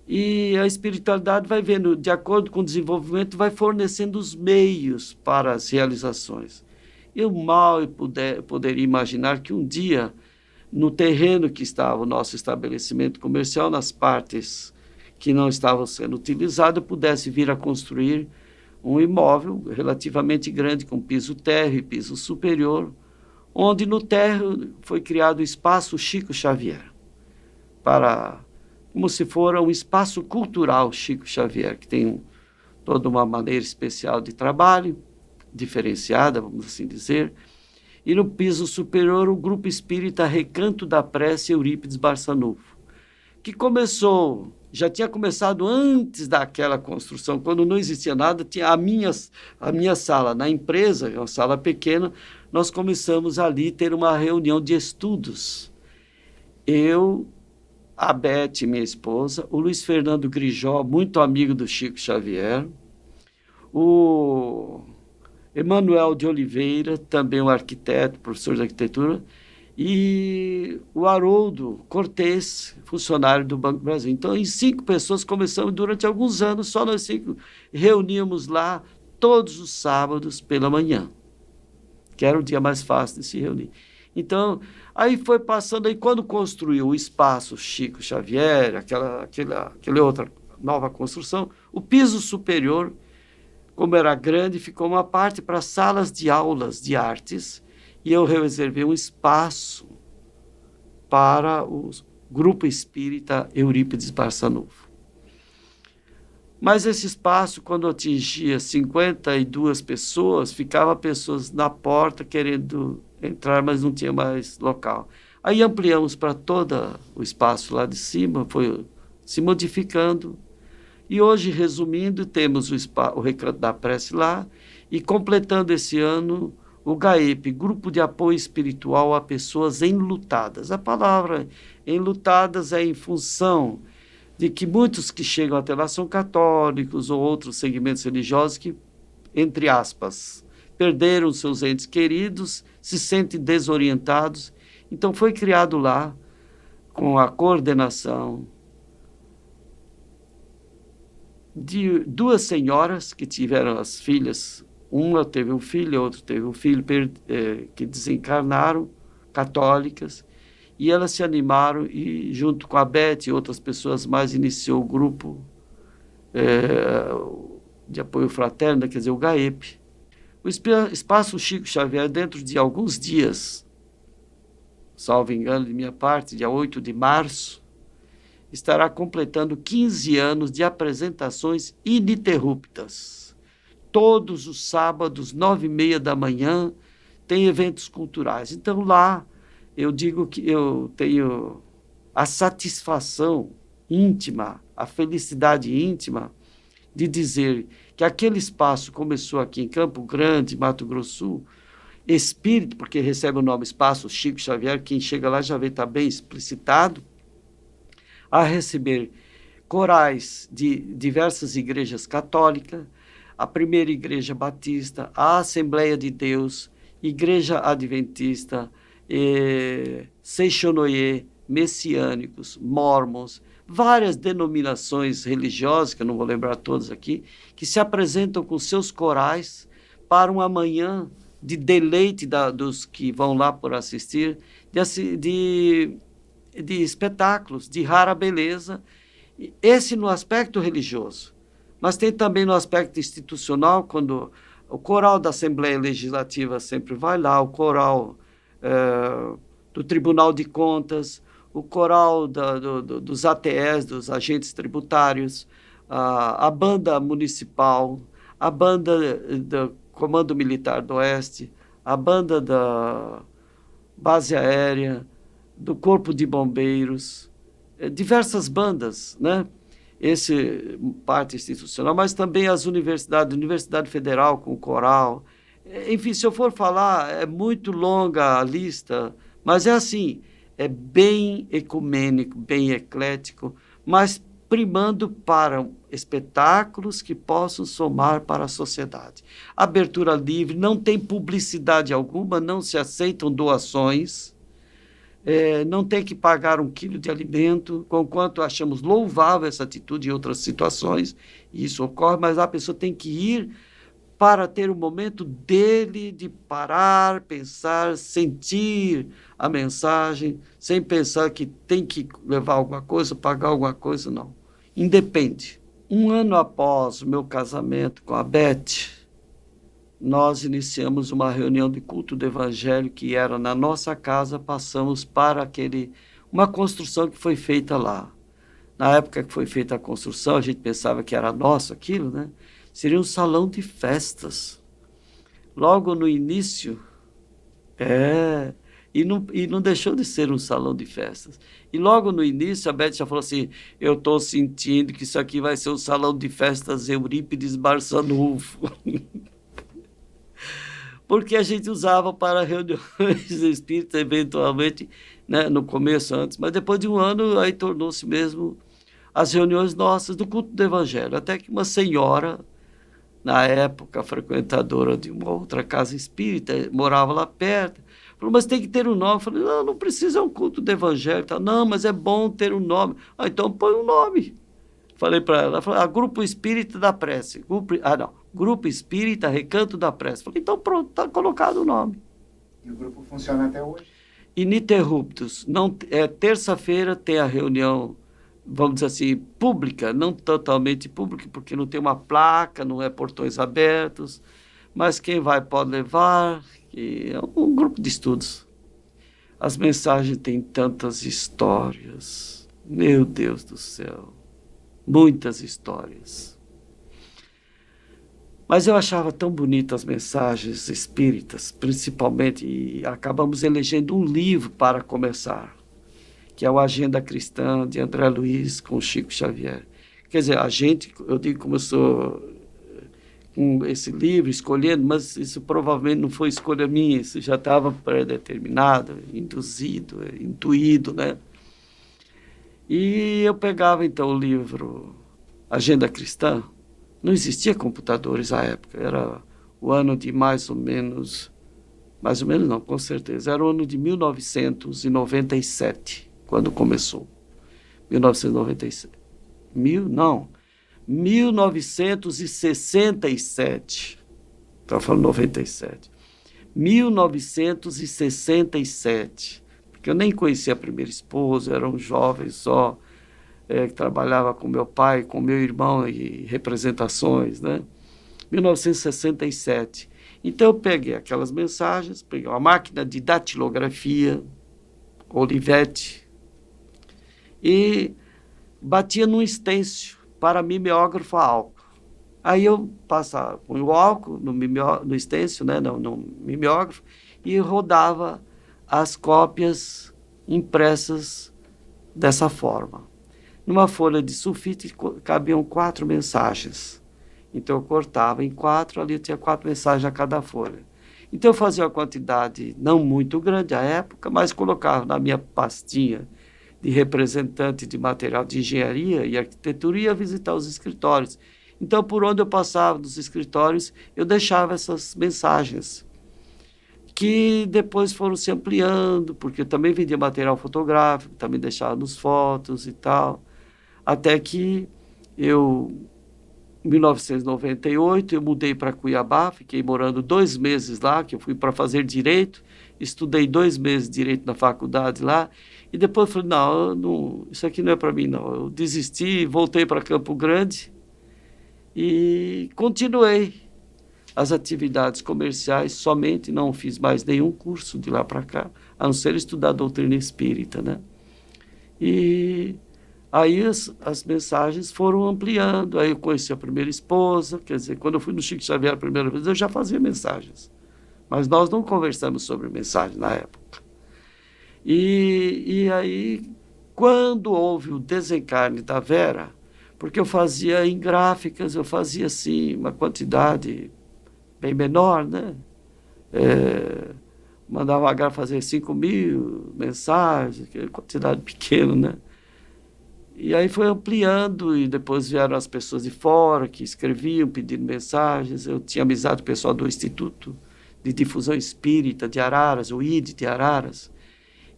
e a espiritualidade vai vendo, de acordo com o desenvolvimento, vai fornecendo os meios para as realizações. Eu mal poderia imaginar que um dia, no terreno que estava o nosso estabelecimento comercial, nas partes que não estavam sendo utilizados, pudesse vir a construir um imóvel relativamente grande, com piso térreo e piso superior, onde no térreo foi criado o Espaço Chico Xavier, como se for um espaço cultural Chico Xavier, que tem toda uma maneira especial de trabalho, diferenciada, vamos assim dizer. E no piso superior, o Grupo Espírita Recanto da Prece Eurípides Barçanufo, que já tinha começado antes daquela construção, quando não existia nada, tinha a minha sala na empresa, uma sala pequena. Nós começamos ali a ter uma reunião de estudos. Eu, a Beth, minha esposa, o Luiz Fernando Grijó, muito amigo do Chico Xavier, o Emanuel de Oliveira, também um arquiteto, professor de arquitetura, e o Haroldo Cortez, funcionário do Banco do Brasil. Então, em 5 pessoas, começamos durante alguns anos, só nós 5 reuníamos lá todos os sábados pela manhã, que era o dia mais fácil de se reunir. Então, aí foi passando, aí quando construiu o Espaço Chico Xavier, aquela outra nova construção, o piso superior, como era grande, ficou uma parte para salas de aulas de artes, e eu reservei um espaço para o Grupo Espírita Eurípides Barçanufo. Mas esse espaço, quando atingia 52 pessoas, ficava pessoas na porta querendo entrar, mas não tinha mais local. Aí ampliamos para todo o espaço lá de cima, foi se modificando. E hoje, resumindo, temos o Recanto da Prece lá, e completando esse ano o GAEP, Grupo de Apoio Espiritual a Pessoas Enlutadas. A palavra enlutadas é em função de que muitos que chegam até lá são católicos ou outros segmentos religiosos que, entre aspas, perderam seus entes queridos, se sentem desorientados. Então foi criado lá, com a coordenação de 2 senhoras que tiveram as filhas, uma teve um filho, outra teve um filho que desencarnaram, católicas, e elas se animaram e, junto com a Beth e outras pessoas mais, iniciou o grupo de apoio fraterno, quer dizer, o GAEP. O Espaço Chico Xavier, dentro de alguns dias, salvo engano de minha parte, dia 8 de março, estará completando 15 anos de apresentações ininterruptas. Todos os sábados, 9h30 da manhã, tem eventos culturais. Então, lá, eu digo que eu tenho a satisfação íntima, a felicidade íntima de dizer que aquele espaço começou aqui em Campo Grande, Mato Grosso do Sul, espírito, porque recebe o nome Espaço Chico Xavier, quem chega lá já vê, está bem explicitado, a receber corais de diversas igrejas católicas, a Primeira Igreja Batista, a Assembleia de Deus, Igreja Adventista, Seixonoye, Messiânicos, Mormons, várias denominações religiosas, que eu não vou lembrar todas aqui, que se apresentam com seus corais para uma manhã de deleite dos que vão lá por assistir, de espetáculos de rara beleza, esse no aspecto religioso. Mas tem também no aspecto institucional, quando o coral da Assembleia Legislativa sempre vai lá, o coral do Tribunal de Contas, o coral dos ATEs, dos agentes tributários, a banda municipal, a banda do Comando Militar do Oeste, a banda da Base Aérea, do Corpo de Bombeiros, diversas bandas, né? Esse parte institucional, mas também as universidades, Universidade Federal com coral. Enfim, se eu for falar, é muito longa a lista, mas é assim, é bem ecumênico, bem eclético, mas primando para espetáculos que possam somar para a sociedade. Abertura livre, não tem publicidade alguma, não se aceitam doações, não tem que pagar 1 quilo de alimento, conquanto achamos louvável essa atitude em outras situações, e isso ocorre, mas a pessoa tem que ir para ter o momento dele de parar, pensar, sentir a mensagem, sem pensar que tem que levar alguma coisa, pagar alguma coisa, não. independe. Um ano após o meu casamento com a Beth, nós iniciamos uma reunião de culto do Evangelho que era na nossa casa, passamos para uma construção que foi feita lá. Na época que foi feita a construção, a gente pensava que era nosso aquilo, né? Seria um salão de festas. Logo no início, e não deixou de ser um salão de festas. E logo no início, a Beth já falou assim, eu estou sentindo que isso aqui vai ser um salão de festas Eurípides Barçanufo. Porque a gente usava para reuniões espíritas, eventualmente, né, no começo, antes, mas depois de um ano, aí tornou-se mesmo as reuniões nossas do culto do Evangelho. Até que uma senhora, na época, frequentadora de uma outra casa espírita, morava lá perto, falou, mas tem que ter um nome. Eu falei, não, não precisa, é um culto do Evangelho. Não, mas é bom ter um nome. Então põe um nome. Falei para ela, falou, Grupo Espírita da Prece. Grupo Espírita Recanto da Prece. Falei, então pronto, está colocado o nome. E o grupo funciona até hoje? Ininterruptos. Terça-feira tem a reunião, vamos dizer assim, pública, não totalmente pública, porque não tem uma placa, não é portões abertos, mas quem vai pode levar, e é um grupo de estudos. As mensagens têm tantas histórias, meu Deus do céu, muitas histórias. Mas eu achava tão bonitas as mensagens espíritas, principalmente, e acabamos elegendo um livro para começar, que é o Agenda Cristã, de André Luiz, com Chico Xavier. Quer dizer, eu digo como eu sou com esse livro, escolhendo, mas isso provavelmente não foi escolha minha, isso já estava predeterminado, induzido, intuído, né? E eu pegava, então, o livro Agenda Cristã. Não existia computadores à época, era o ano de mais ou menos não, com certeza, era o ano de 1997, quando começou. 1997. 1967. Estava falando 97. 1967. Porque eu nem conhecia a primeira esposa, era um jovem só, que trabalhava com meu pai, com meu irmão em representações, né? 1967. Então eu peguei aquelas mensagens, peguei uma máquina de datilografia, Olivetti, e batia num estêncil para mimeógrafo a álcool. Aí eu passava, punha o álcool no estêncil, né, no mimeógrafo, e rodava as cópias impressas dessa forma. Numa folha de sulfite cabiam 4 mensagens. Então eu cortava em 4, ali eu tinha 4 mensagens a cada folha. Então eu fazia uma quantidade não muito grande à época, mas colocava na minha pastinha de representante de material de engenharia e arquitetura e ia visitar os escritórios. Então, por onde eu passava dos escritórios, eu deixava essas mensagens, que depois foram se ampliando, porque eu também vendia material fotográfico, também deixava nos fotos e tal, até que em 1998, eu mudei para Cuiabá, fiquei morando 2 meses lá, que eu fui para fazer Direito, estudei 2 meses de Direito na faculdade lá, e depois falei, não, isso aqui não é para mim, não. Eu desisti, voltei para Campo Grande e continuei as atividades comerciais somente, não fiz mais nenhum curso de lá para cá, a não ser estudar doutrina espírita, né? E aí as mensagens foram ampliando, aí eu conheci a primeira esposa, quer dizer, quando eu fui no Chico Xavier a primeira vez, eu já fazia mensagens, mas nós não conversamos sobre mensagem na época. E aí, quando houve o desencarne da Vera, porque eu fazia em gráficas, eu fazia assim, uma quantidade bem menor, né? Mandava a H fazer 5.000 mensagens, quantidade pequena, né? E aí foi ampliando, e depois vieram as pessoas de fora que escreviam, pedindo mensagens. Eu tinha amizade com o pessoal do Instituto de Difusão Espírita de Araras, o ID de Araras.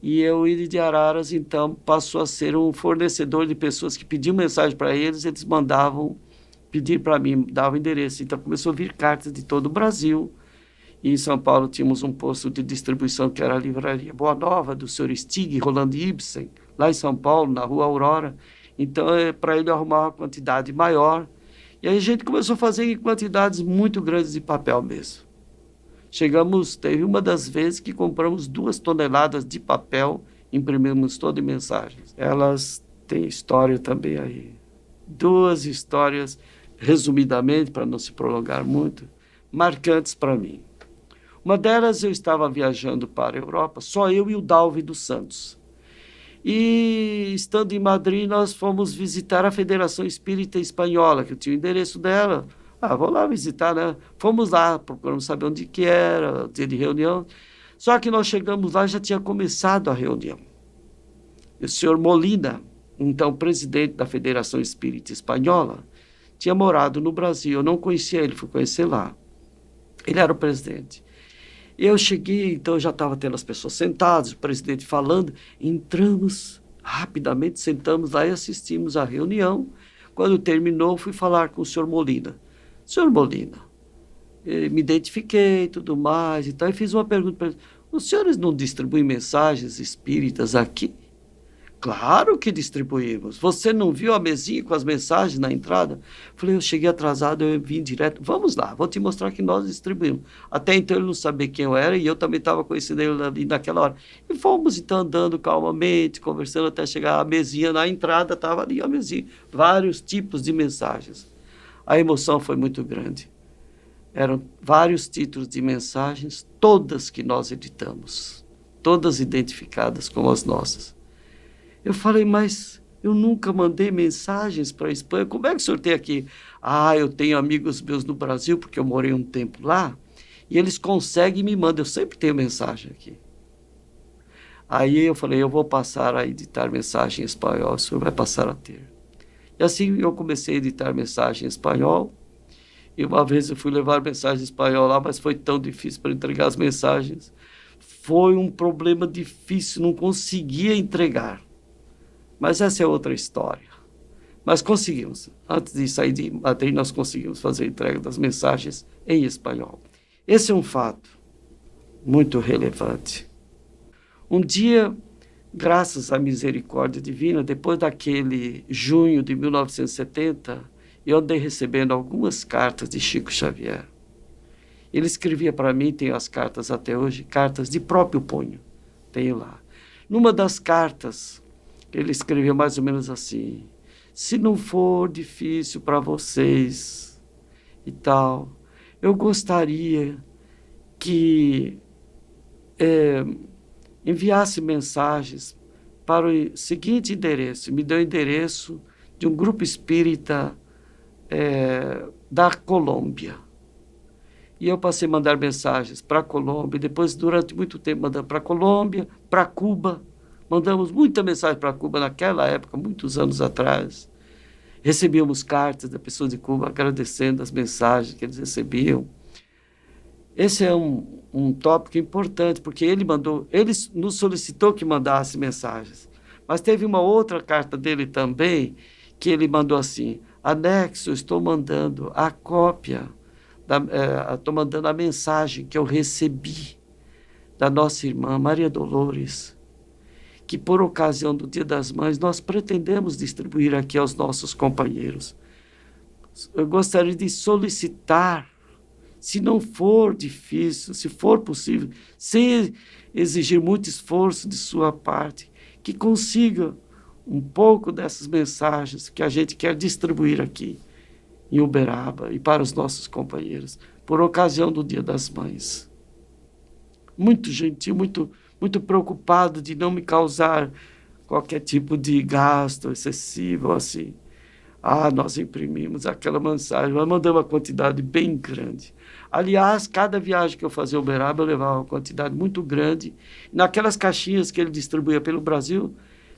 E o ID de Araras, então, passou a ser um fornecedor de pessoas que pediam mensagem para eles, eles mandavam pedir para mim, davam endereço. Então começou a vir cartas de todo o Brasil. E em São Paulo tínhamos um posto de distribuição que era a Livraria Boa Nova, do Sr. Stig Roland Ibsen, lá em São Paulo, na Rua Aurora. Então, para ele arrumar uma quantidade maior. E aí a gente começou a fazer em quantidades muito grandes de papel mesmo. Teve uma das vezes que compramos 2 toneladas de papel, imprimimos todo em mensagens. Elas têm história também aí. 2 histórias, resumidamente, para não se prolongar muito, marcantes para mim. Uma delas, eu estava viajando para a Europa, só eu e o Dalvi dos Santos. E, estando em Madrid, nós fomos visitar a Federação Espírita Espanhola, que eu tinha o endereço dela. Vou lá visitar, né? Fomos lá, procuramos saber onde que era, dia de reunião. Só que nós chegamos lá, já tinha começado a reunião. E o senhor Molina, então presidente da Federação Espírita Espanhola, tinha morado no Brasil. Eu não conhecia ele, fui conhecer lá. Ele era o presidente. Eu cheguei, então já estava tendo as pessoas sentadas, o presidente falando. Entramos rapidamente, sentamos lá e assistimos à reunião. Quando terminou, fui falar com o senhor Molina. Senhor Molina, me identifiquei e tudo mais e tal, e fiz uma pergunta para ele. Os senhores não distribuem mensagens espíritas aqui? Claro que distribuímos. Você não viu a mesinha com as mensagens na entrada? Falei, eu cheguei atrasado, eu vim direto. Vamos lá, vou te mostrar que nós distribuímos. Até então ele não sabia quem eu era e eu também estava conhecendo ele ali naquela hora. E fomos então andando calmamente, conversando até chegar a mesinha na entrada, estava ali a mesinha. Vários tipos de mensagens. A emoção foi muito grande. Eram vários títulos de mensagens, todas que nós editamos, todas identificadas como as nossas. Eu falei, mas eu nunca mandei mensagens para a Espanha, como é que o senhor tem aqui? Eu tenho amigos meus no Brasil, porque eu morei um tempo lá, e eles conseguem e me mandam, eu sempre tenho mensagem aqui. Aí eu falei, eu vou passar a editar mensagem em espanhol, o senhor vai passar a ter. E assim eu comecei a editar mensagem em espanhol, e uma vez eu fui levar mensagem em espanhol lá, mas foi tão difícil para entregar as mensagens. Foi um problema difícil, não conseguia entregar. Mas essa é outra história. Mas conseguimos. Antes de sair de Madrid, nós conseguimos fazer a entrega das mensagens em espanhol. Esse é um fato muito relevante. Um dia, graças à misericórdia divina, depois daquele junho de 1970, eu andei recebendo algumas cartas de Chico Xavier. Ele escrevia para mim, tenho as cartas até hoje, cartas de próprio punho. Tenho lá. Numa das cartas, ele escreveu mais ou menos assim, se não for difícil para vocês e tal, eu gostaria que enviasse mensagens para o seguinte endereço. Me deu o endereço de um grupo espírita da Colômbia. E eu passei a mandar mensagens para a Colômbia, depois durante muito tempo mandando para a Colômbia, para Cuba. Mandamos muita mensagem para Cuba naquela época, muitos anos atrás. Recebíamos cartas da pessoa de Cuba agradecendo as mensagens que eles recebiam. Esse é um tópico importante, porque ele nos solicitou que mandasse mensagens. Mas teve uma outra carta dele também, que ele mandou assim, anexo, estou mandando a cópia, estou mandando a mensagem que eu recebi da nossa irmã Maria Dolores, que por ocasião do Dia das Mães nós pretendemos distribuir aqui aos nossos companheiros. Eu gostaria de solicitar, se não for difícil, se for possível, sem exigir muito esforço de sua parte, que consiga um pouco dessas mensagens que a gente quer distribuir aqui em Uberaba e para os nossos companheiros, por ocasião do Dia das Mães. Muito gentil, muito preocupado de não me causar qualquer tipo de gasto excessivo, assim. Nós imprimimos aquela mensagem, nós mandamos uma quantidade bem grande. Aliás, cada viagem que eu fazia ao Uberaba, eu levava uma quantidade muito grande. Naquelas caixinhas que ele distribuía pelo Brasil,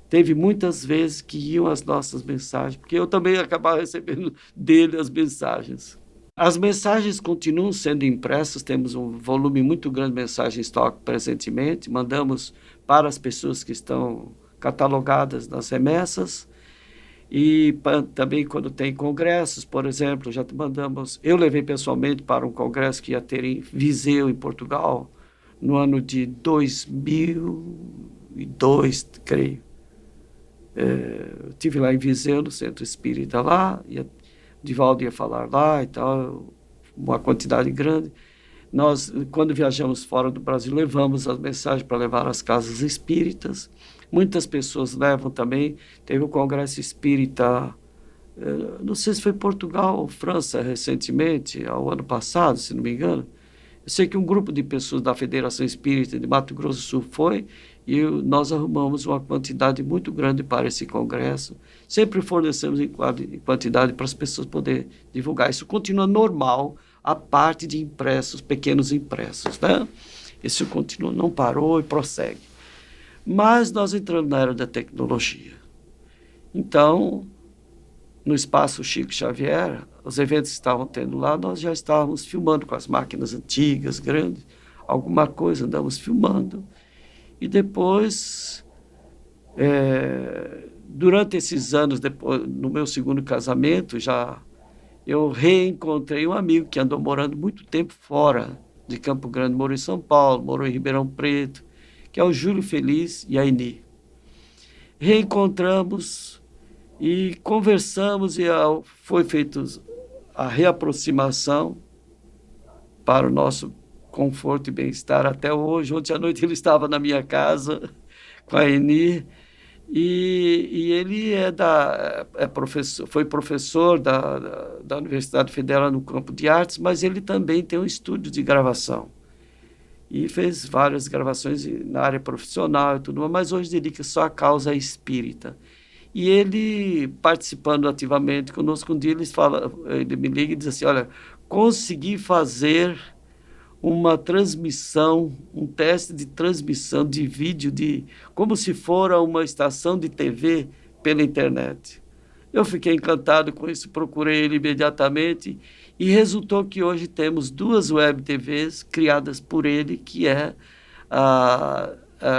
teve muitas vezes que iam as nossas mensagens, porque eu também acabava recebendo dele as mensagens. As mensagens continuam sendo impressas, temos um volume muito grande de mensagens em estoque presentemente, mandamos para as pessoas que estão catalogadas nas remessas, e também quando tem congressos, por exemplo, já mandamos, eu levei pessoalmente para um congresso que ia ter em Viseu, em Portugal, no ano de 2002, creio. Eu estive lá em Viseu, no Centro Espírita lá, Divaldo ia falar lá e tal, uma quantidade grande. Nós, quando viajamos fora do Brasil, levamos as mensagens para levar às casas espíritas. Muitas pessoas levam também. Teve o Congresso Espírita, não sei se foi Portugal ou França recentemente, ao ano passado, se não me engano. Eu sei que um grupo de pessoas da Federação Espírita de Mato Grosso do Sul foi e nós arrumamos uma quantidade muito grande para esse congresso. Sempre fornecemos em quantidade para as pessoas poderem divulgar. Isso continua normal, a parte de impressos, pequenos impressos, né? Isso continua, não parou e prossegue. Mas nós entramos na era da tecnologia. Então, no Espaço Chico Xavier, os eventos que estavam tendo lá, nós já estávamos filmando com as máquinas antigas, grandes, alguma coisa andamos filmando. E depois, durante esses anos, depois, no meu segundo casamento, eu reencontrei um amigo que andou morando muito tempo fora de Campo Grande, morou em São Paulo, morou em Ribeirão Preto, que é o Júlio Feliz e a Eni. Reencontramos e conversamos e foi feita a reaproximação para o nosso conforto e bem-estar até hoje. Ontem à noite ele estava na minha casa com a Eni e ele foi professor da Universidade Federal no campo de artes, mas ele também tem um estúdio de gravação e fez várias gravações na área profissional e tudo, mas hoje dedica só à causa espírita. E ele, participando ativamente conosco, um dia ele me liga e diz assim, olha, consegui fazer uma transmissão, um teste de transmissão de vídeo, como se fora uma estação de TV pela internet. Eu fiquei encantado com isso, procurei ele imediatamente e resultou que hoje temos 2 web TVs criadas por ele, que é a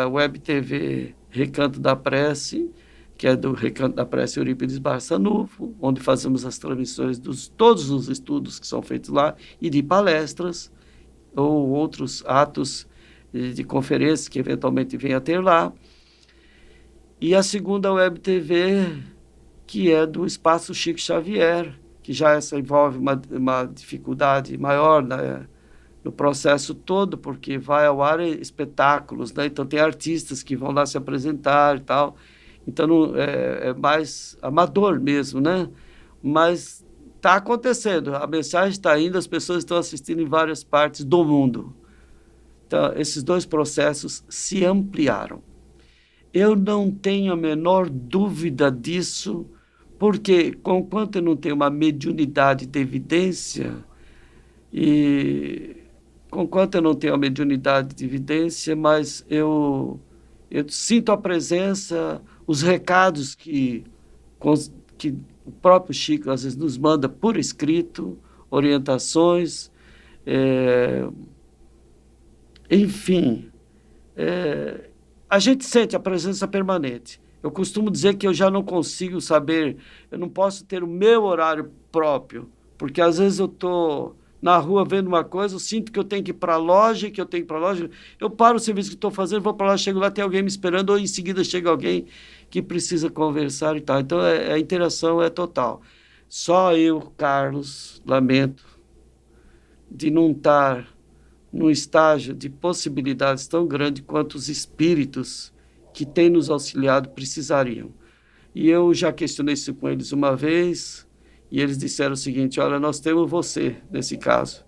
web TV Recanto da Prece, que é do Recanto da Prece Eurípides Barçanufo, onde fazemos as transmissões de todos os estudos que são feitos lá e de palestras ou outros atos de conferências que eventualmente venha a ter lá. E a segunda web TV, que é do Espaço Chico Xavier, que já essa envolve uma dificuldade maior, né, no processo todo, porque vai ao ar espetáculos, né? Então tem artistas que vão lá se apresentar e tal. Então não, é mais amador mesmo, né? Mas está acontecendo, a mensagem está indo, as pessoas estão assistindo em várias partes do mundo. Então, esses 2 processos se ampliaram. Eu não tenho a menor dúvida disso, porque, conquanto eu não tenho uma mediunidade de evidência, mas eu sinto a presença, os recados que o próprio Chico às vezes nos manda por escrito, orientações, enfim, a gente sente a presença permanente. Eu costumo dizer que eu já não consigo saber, eu não posso ter o meu horário próprio, porque às vezes eu estou na rua vendo uma coisa, eu sinto que eu tenho que ir para a loja, eu paro o serviço que estou fazendo, vou para lá, chego lá, tem alguém me esperando, ou em seguida chega alguém que precisa conversar e tal. Então, a interação é total. Só eu, Carlos, lamento de não estar num estágio de possibilidades tão grande quanto os espíritos que têm nos auxiliado precisariam. E eu já questionei isso com eles uma vez, e eles disseram o seguinte, olha, nós temos você nesse caso.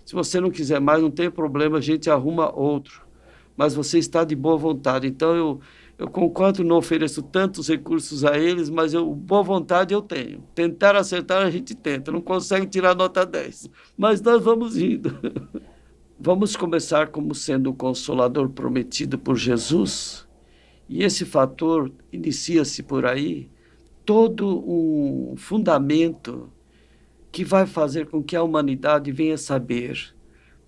Se você não quiser mais, não tem problema, a gente arruma outro. Mas você está de boa vontade. Então, eu concordo, não ofereço tantos recursos a eles, mas boa vontade eu tenho. Tentar acertar a gente tenta, não consegue tirar nota 10. Mas nós vamos indo. Vamos começar como sendo o Consolador prometido por Jesus. E esse fator inicia-se por aí, todo um fundamento que vai fazer com que a humanidade venha saber,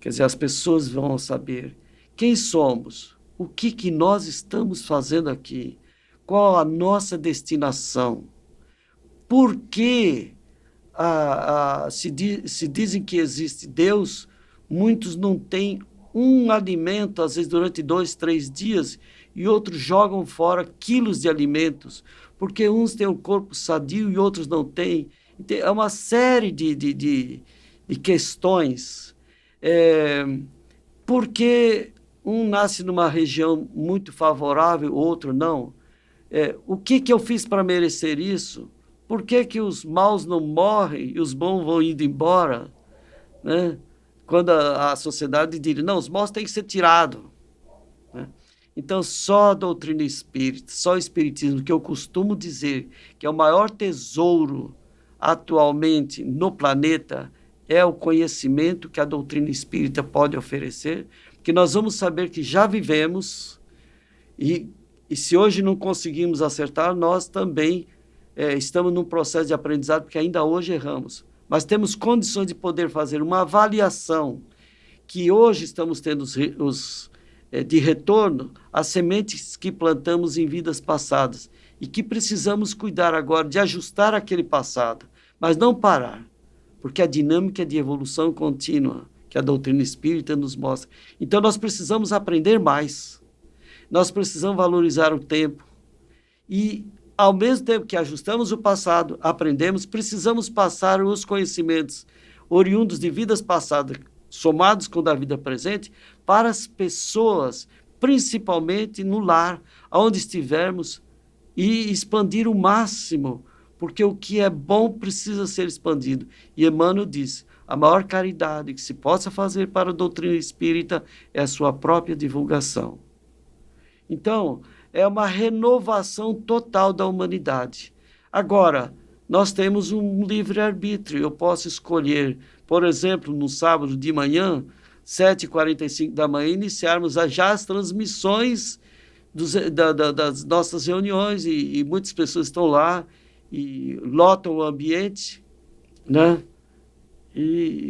quer dizer, as pessoas vão saber quem somos, o que nós estamos fazendo aqui, qual a nossa destinação, por que se dizem que existe Deus, muitos não têm um alimento, às vezes durante 2, 3 dias, e outros jogam fora quilos de alimentos, porque uns têm um corpo sadio e outros não têm. Então, é uma série de questões. Porque um nasce numa região muito favorável, outro não. O que eu fiz para merecer isso? Por que os maus não morrem e os bons vão indo embora? Né? Quando a sociedade diz, não, os maus têm que ser tirados. Né? Então, só a doutrina espírita, só o espiritismo, que eu costumo dizer que é o maior tesouro atualmente no planeta, é o conhecimento que a doutrina espírita pode oferecer, que nós vamos saber que já vivemos e se hoje não conseguimos acertar, nós também estamos num processo de aprendizado, porque ainda hoje erramos. Mas temos condições de poder fazer uma avaliação que hoje estamos tendo de retorno às sementes que plantamos em vidas passadas e que precisamos cuidar agora de ajustar aquele passado, mas não parar, porque a dinâmica de evolução contínua que a doutrina espírita nos mostra. Então, nós precisamos aprender mais, nós precisamos valorizar o tempo e, ao mesmo tempo que ajustamos o passado, aprendemos, precisamos passar os conhecimentos oriundos de vidas passadas, somados com o da vida presente, para as pessoas, principalmente no lar, onde estivermos, e expandir o máximo, porque o que é bom precisa ser expandido. E Emmanuel diz, a maior caridade que se possa fazer para a doutrina espírita é a sua própria divulgação. Então, é uma renovação total da humanidade. Agora, nós temos um livre-arbítrio. Eu posso escolher, por exemplo, no sábado de manhã, 7h45 da manhã, iniciarmos já as transmissões das nossas reuniões, e muitas pessoas estão lá e lotam o ambiente, né?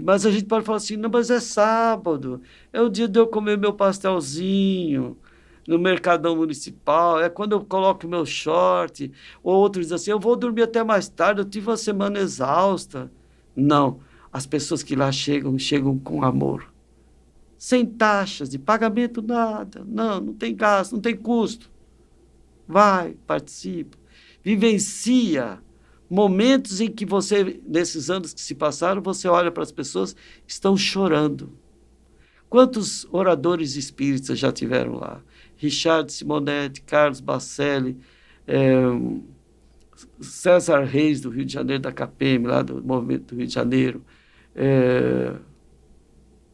Mas a gente pode falar assim, não, mas é sábado, é o dia de eu comer meu pastelzinho no Mercadão Municipal, é quando eu coloco meu short, ou outros dizem assim, eu vou dormir até mais tarde, eu tive uma semana exausta. Não, as pessoas que lá chegam com amor, sem taxas de pagamento, nada, não tem gasto, não tem custo. Vai, participa, vivencia momentos em que você, nesses anos que se passaram, você olha para as pessoas, estão chorando. Quantos oradores espíritas já tiveram lá? Richard Simonetti, Carlos Bacelli, César Reis, do Rio de Janeiro, da CAPEM, lá do Movimento do Rio de Janeiro.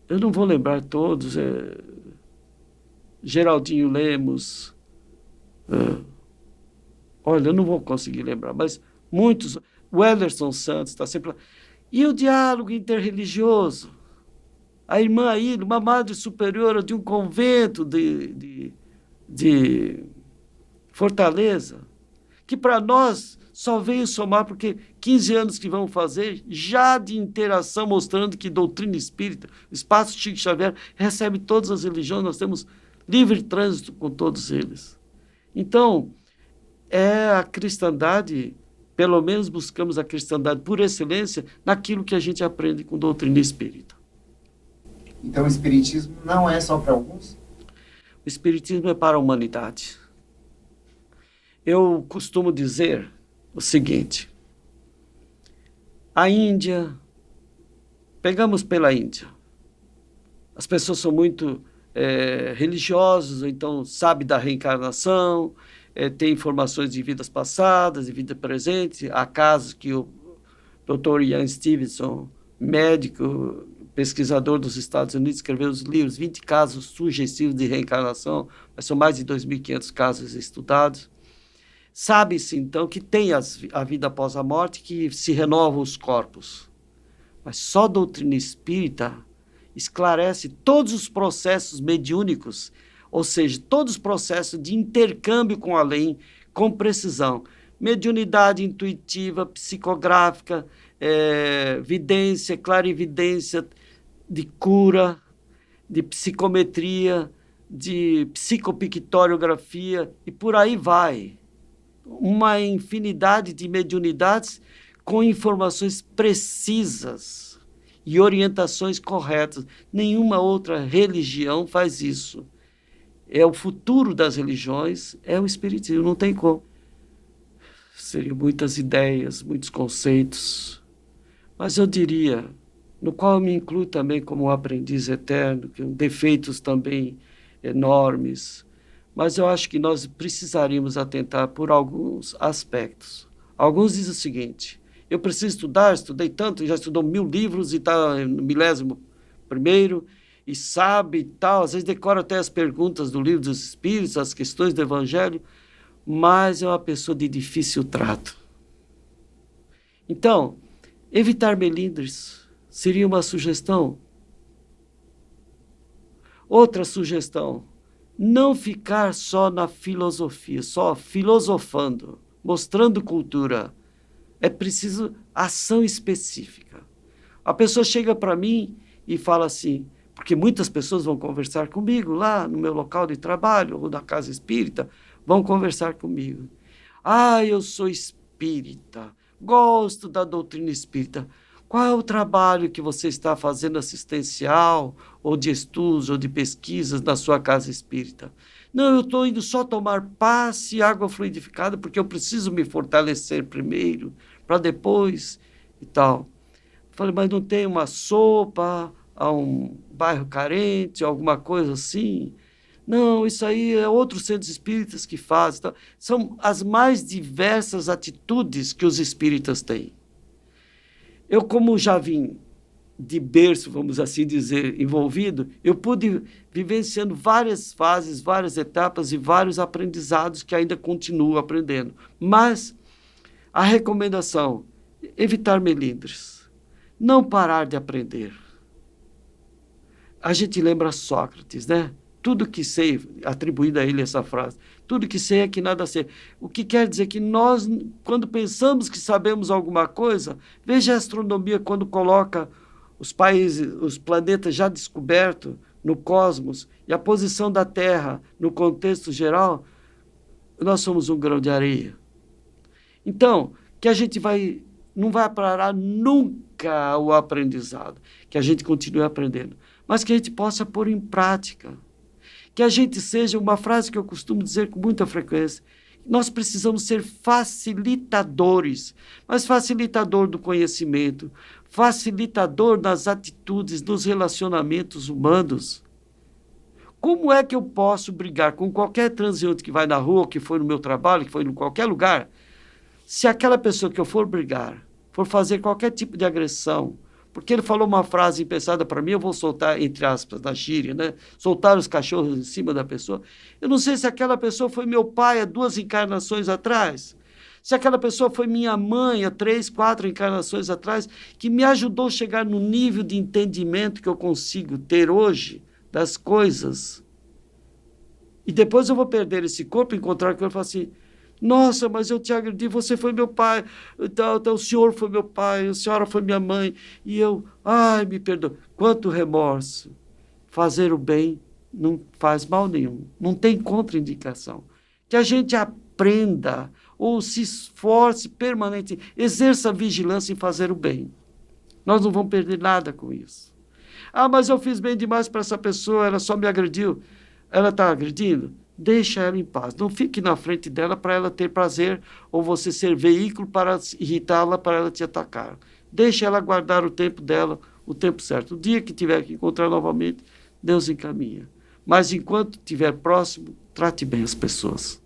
Eu não vou lembrar todos. Geraldinho Lemos. Olha, eu não vou conseguir lembrar, mas muitos. O Ellerson Santos está sempre lá. E o diálogo interreligioso? A irmã Aida, uma madre superiora de um convento de Fortaleza, que para nós só veio somar porque 15 anos que vão fazer já de interação, mostrando que doutrina espírita, o Espaço Chico Xavier recebe todas as religiões, nós temos livre trânsito com todos eles. Então, é a cristandade, pelo menos buscamos a cristandade por excelência naquilo que a gente aprende com doutrina espírita. Então o espiritismo não é só para alguns? O espiritismo é para a humanidade. Eu costumo dizer o seguinte, a Índia, pegamos pela Índia, as pessoas são muito religiosas, então sabem da reencarnação, tem informações de vidas passadas, de vida presente, há casos que o Dr. Ian Stevenson, médico, pesquisador dos Estados Unidos, escreveu os livros, 20 casos sugestivos de reencarnação, mas são mais de 2.500 casos estudados. Sabe-se, então, que tem a vida após a morte, que se renovam os corpos. Mas só a doutrina espírita esclarece todos os processos mediúnicos, ou seja, todos os processos de intercâmbio com o além, com precisão. Mediunidade intuitiva, psicográfica, vidência, clarividência, de cura, de psicometria, de psicopictoriografia, e por aí vai. Uma infinidade de mediunidades com informações precisas e orientações corretas. Nenhuma outra religião faz isso. É o futuro das religiões, é o espiritismo, não tem como. Seriam muitas ideias, muitos conceitos, mas eu diria, no qual eu me incluo também como um aprendiz eterno, com defeitos também enormes, mas eu acho que nós precisaríamos atentar por alguns aspectos. Alguns dizem o seguinte: eu preciso estudar, estudei tanto, já estudou 1000 livros e está no 11º, e sabe e tal, às vezes decora até as perguntas do Livro dos Espíritos, as questões do Evangelho, mas é uma pessoa de difícil trato. Então, evitar melindres seria uma sugestão. Outra sugestão: não ficar só na filosofia, só filosofando, mostrando cultura. É preciso ação específica. A pessoa chega para mim e fala assim, porque muitas pessoas vão conversar comigo lá no meu local de trabalho ou na casa espírita, vão conversar comigo. Ah, eu sou espírita, gosto da doutrina espírita. Qual é o trabalho que você está fazendo assistencial, ou de estudos, ou de pesquisas na sua casa espírita? Não, eu estou indo só tomar passe e água fluidificada, porque eu preciso me fortalecer primeiro, para depois e tal. Falei, mas não tem uma sopa a um bairro carente, alguma coisa assim? Não, isso aí é outros centros espíritas que fazem. Então, são as mais diversas atitudes que os espíritas têm. Eu, como já vim de berço, vamos assim dizer, envolvido, eu pude vivenciando várias fases, várias etapas e vários aprendizados que ainda continuo aprendendo. Mas a recomendação: evitar melindres, não parar de aprender. A gente lembra Sócrates, né? Tudo que sei, atribuída a ele essa frase, tudo que sei é que nada sei. O que quer dizer que nós, quando pensamos que sabemos alguma coisa, veja a astronomia quando coloca os países, os planetas já descobertos no cosmos e a posição da Terra no contexto geral, nós somos um grão de areia. Então, que a gente não vai parar nunca o aprendizado, que a gente continue aprendendo, mas que a gente possa pôr em prática. Que a gente seja, uma frase que eu costumo dizer com muita frequência, nós precisamos ser facilitadores, mas facilitador do conhecimento, facilitador nas atitudes, nos relacionamentos humanos. Como é que eu posso brigar com qualquer transeunte que vai na rua, que foi no meu trabalho, que foi em qualquer lugar, se aquela pessoa que eu for brigar, for fazer qualquer tipo de agressão, porque ele falou uma frase impensada para mim, eu vou soltar, entre aspas, na gíria, né? Soltar os cachorros em cima da pessoa. Eu não sei se aquela pessoa foi meu pai há 2 encarnações atrás, se aquela pessoa foi minha mãe há 3, 4 encarnações atrás, que me ajudou a chegar no nível de entendimento que eu consigo ter hoje das coisas. E depois eu vou perder esse corpo, encontrar com ele e falar assim: nossa, mas eu te agredi, você foi meu pai, então, o senhor foi meu pai, a senhora foi minha mãe, e eu, ai, me perdoa. Quanto remorso. Fazer o bem não faz mal nenhum, não tem contraindicação. Que a gente aprenda, ou se esforce permanente, exerça vigilância em fazer o bem. Nós não vamos perder nada com isso. Ah, mas eu fiz bem demais para essa pessoa, ela só me agrediu. Ela está agredindo? Deixa ela em paz. Não fique na frente dela para ela ter prazer ou você ser veículo para irritá-la, para ela te atacar. Deixa ela guardar o tempo dela, o tempo certo. O dia que tiver que encontrar novamente, Deus encaminha. Mas enquanto estiver próximo, trate bem as pessoas.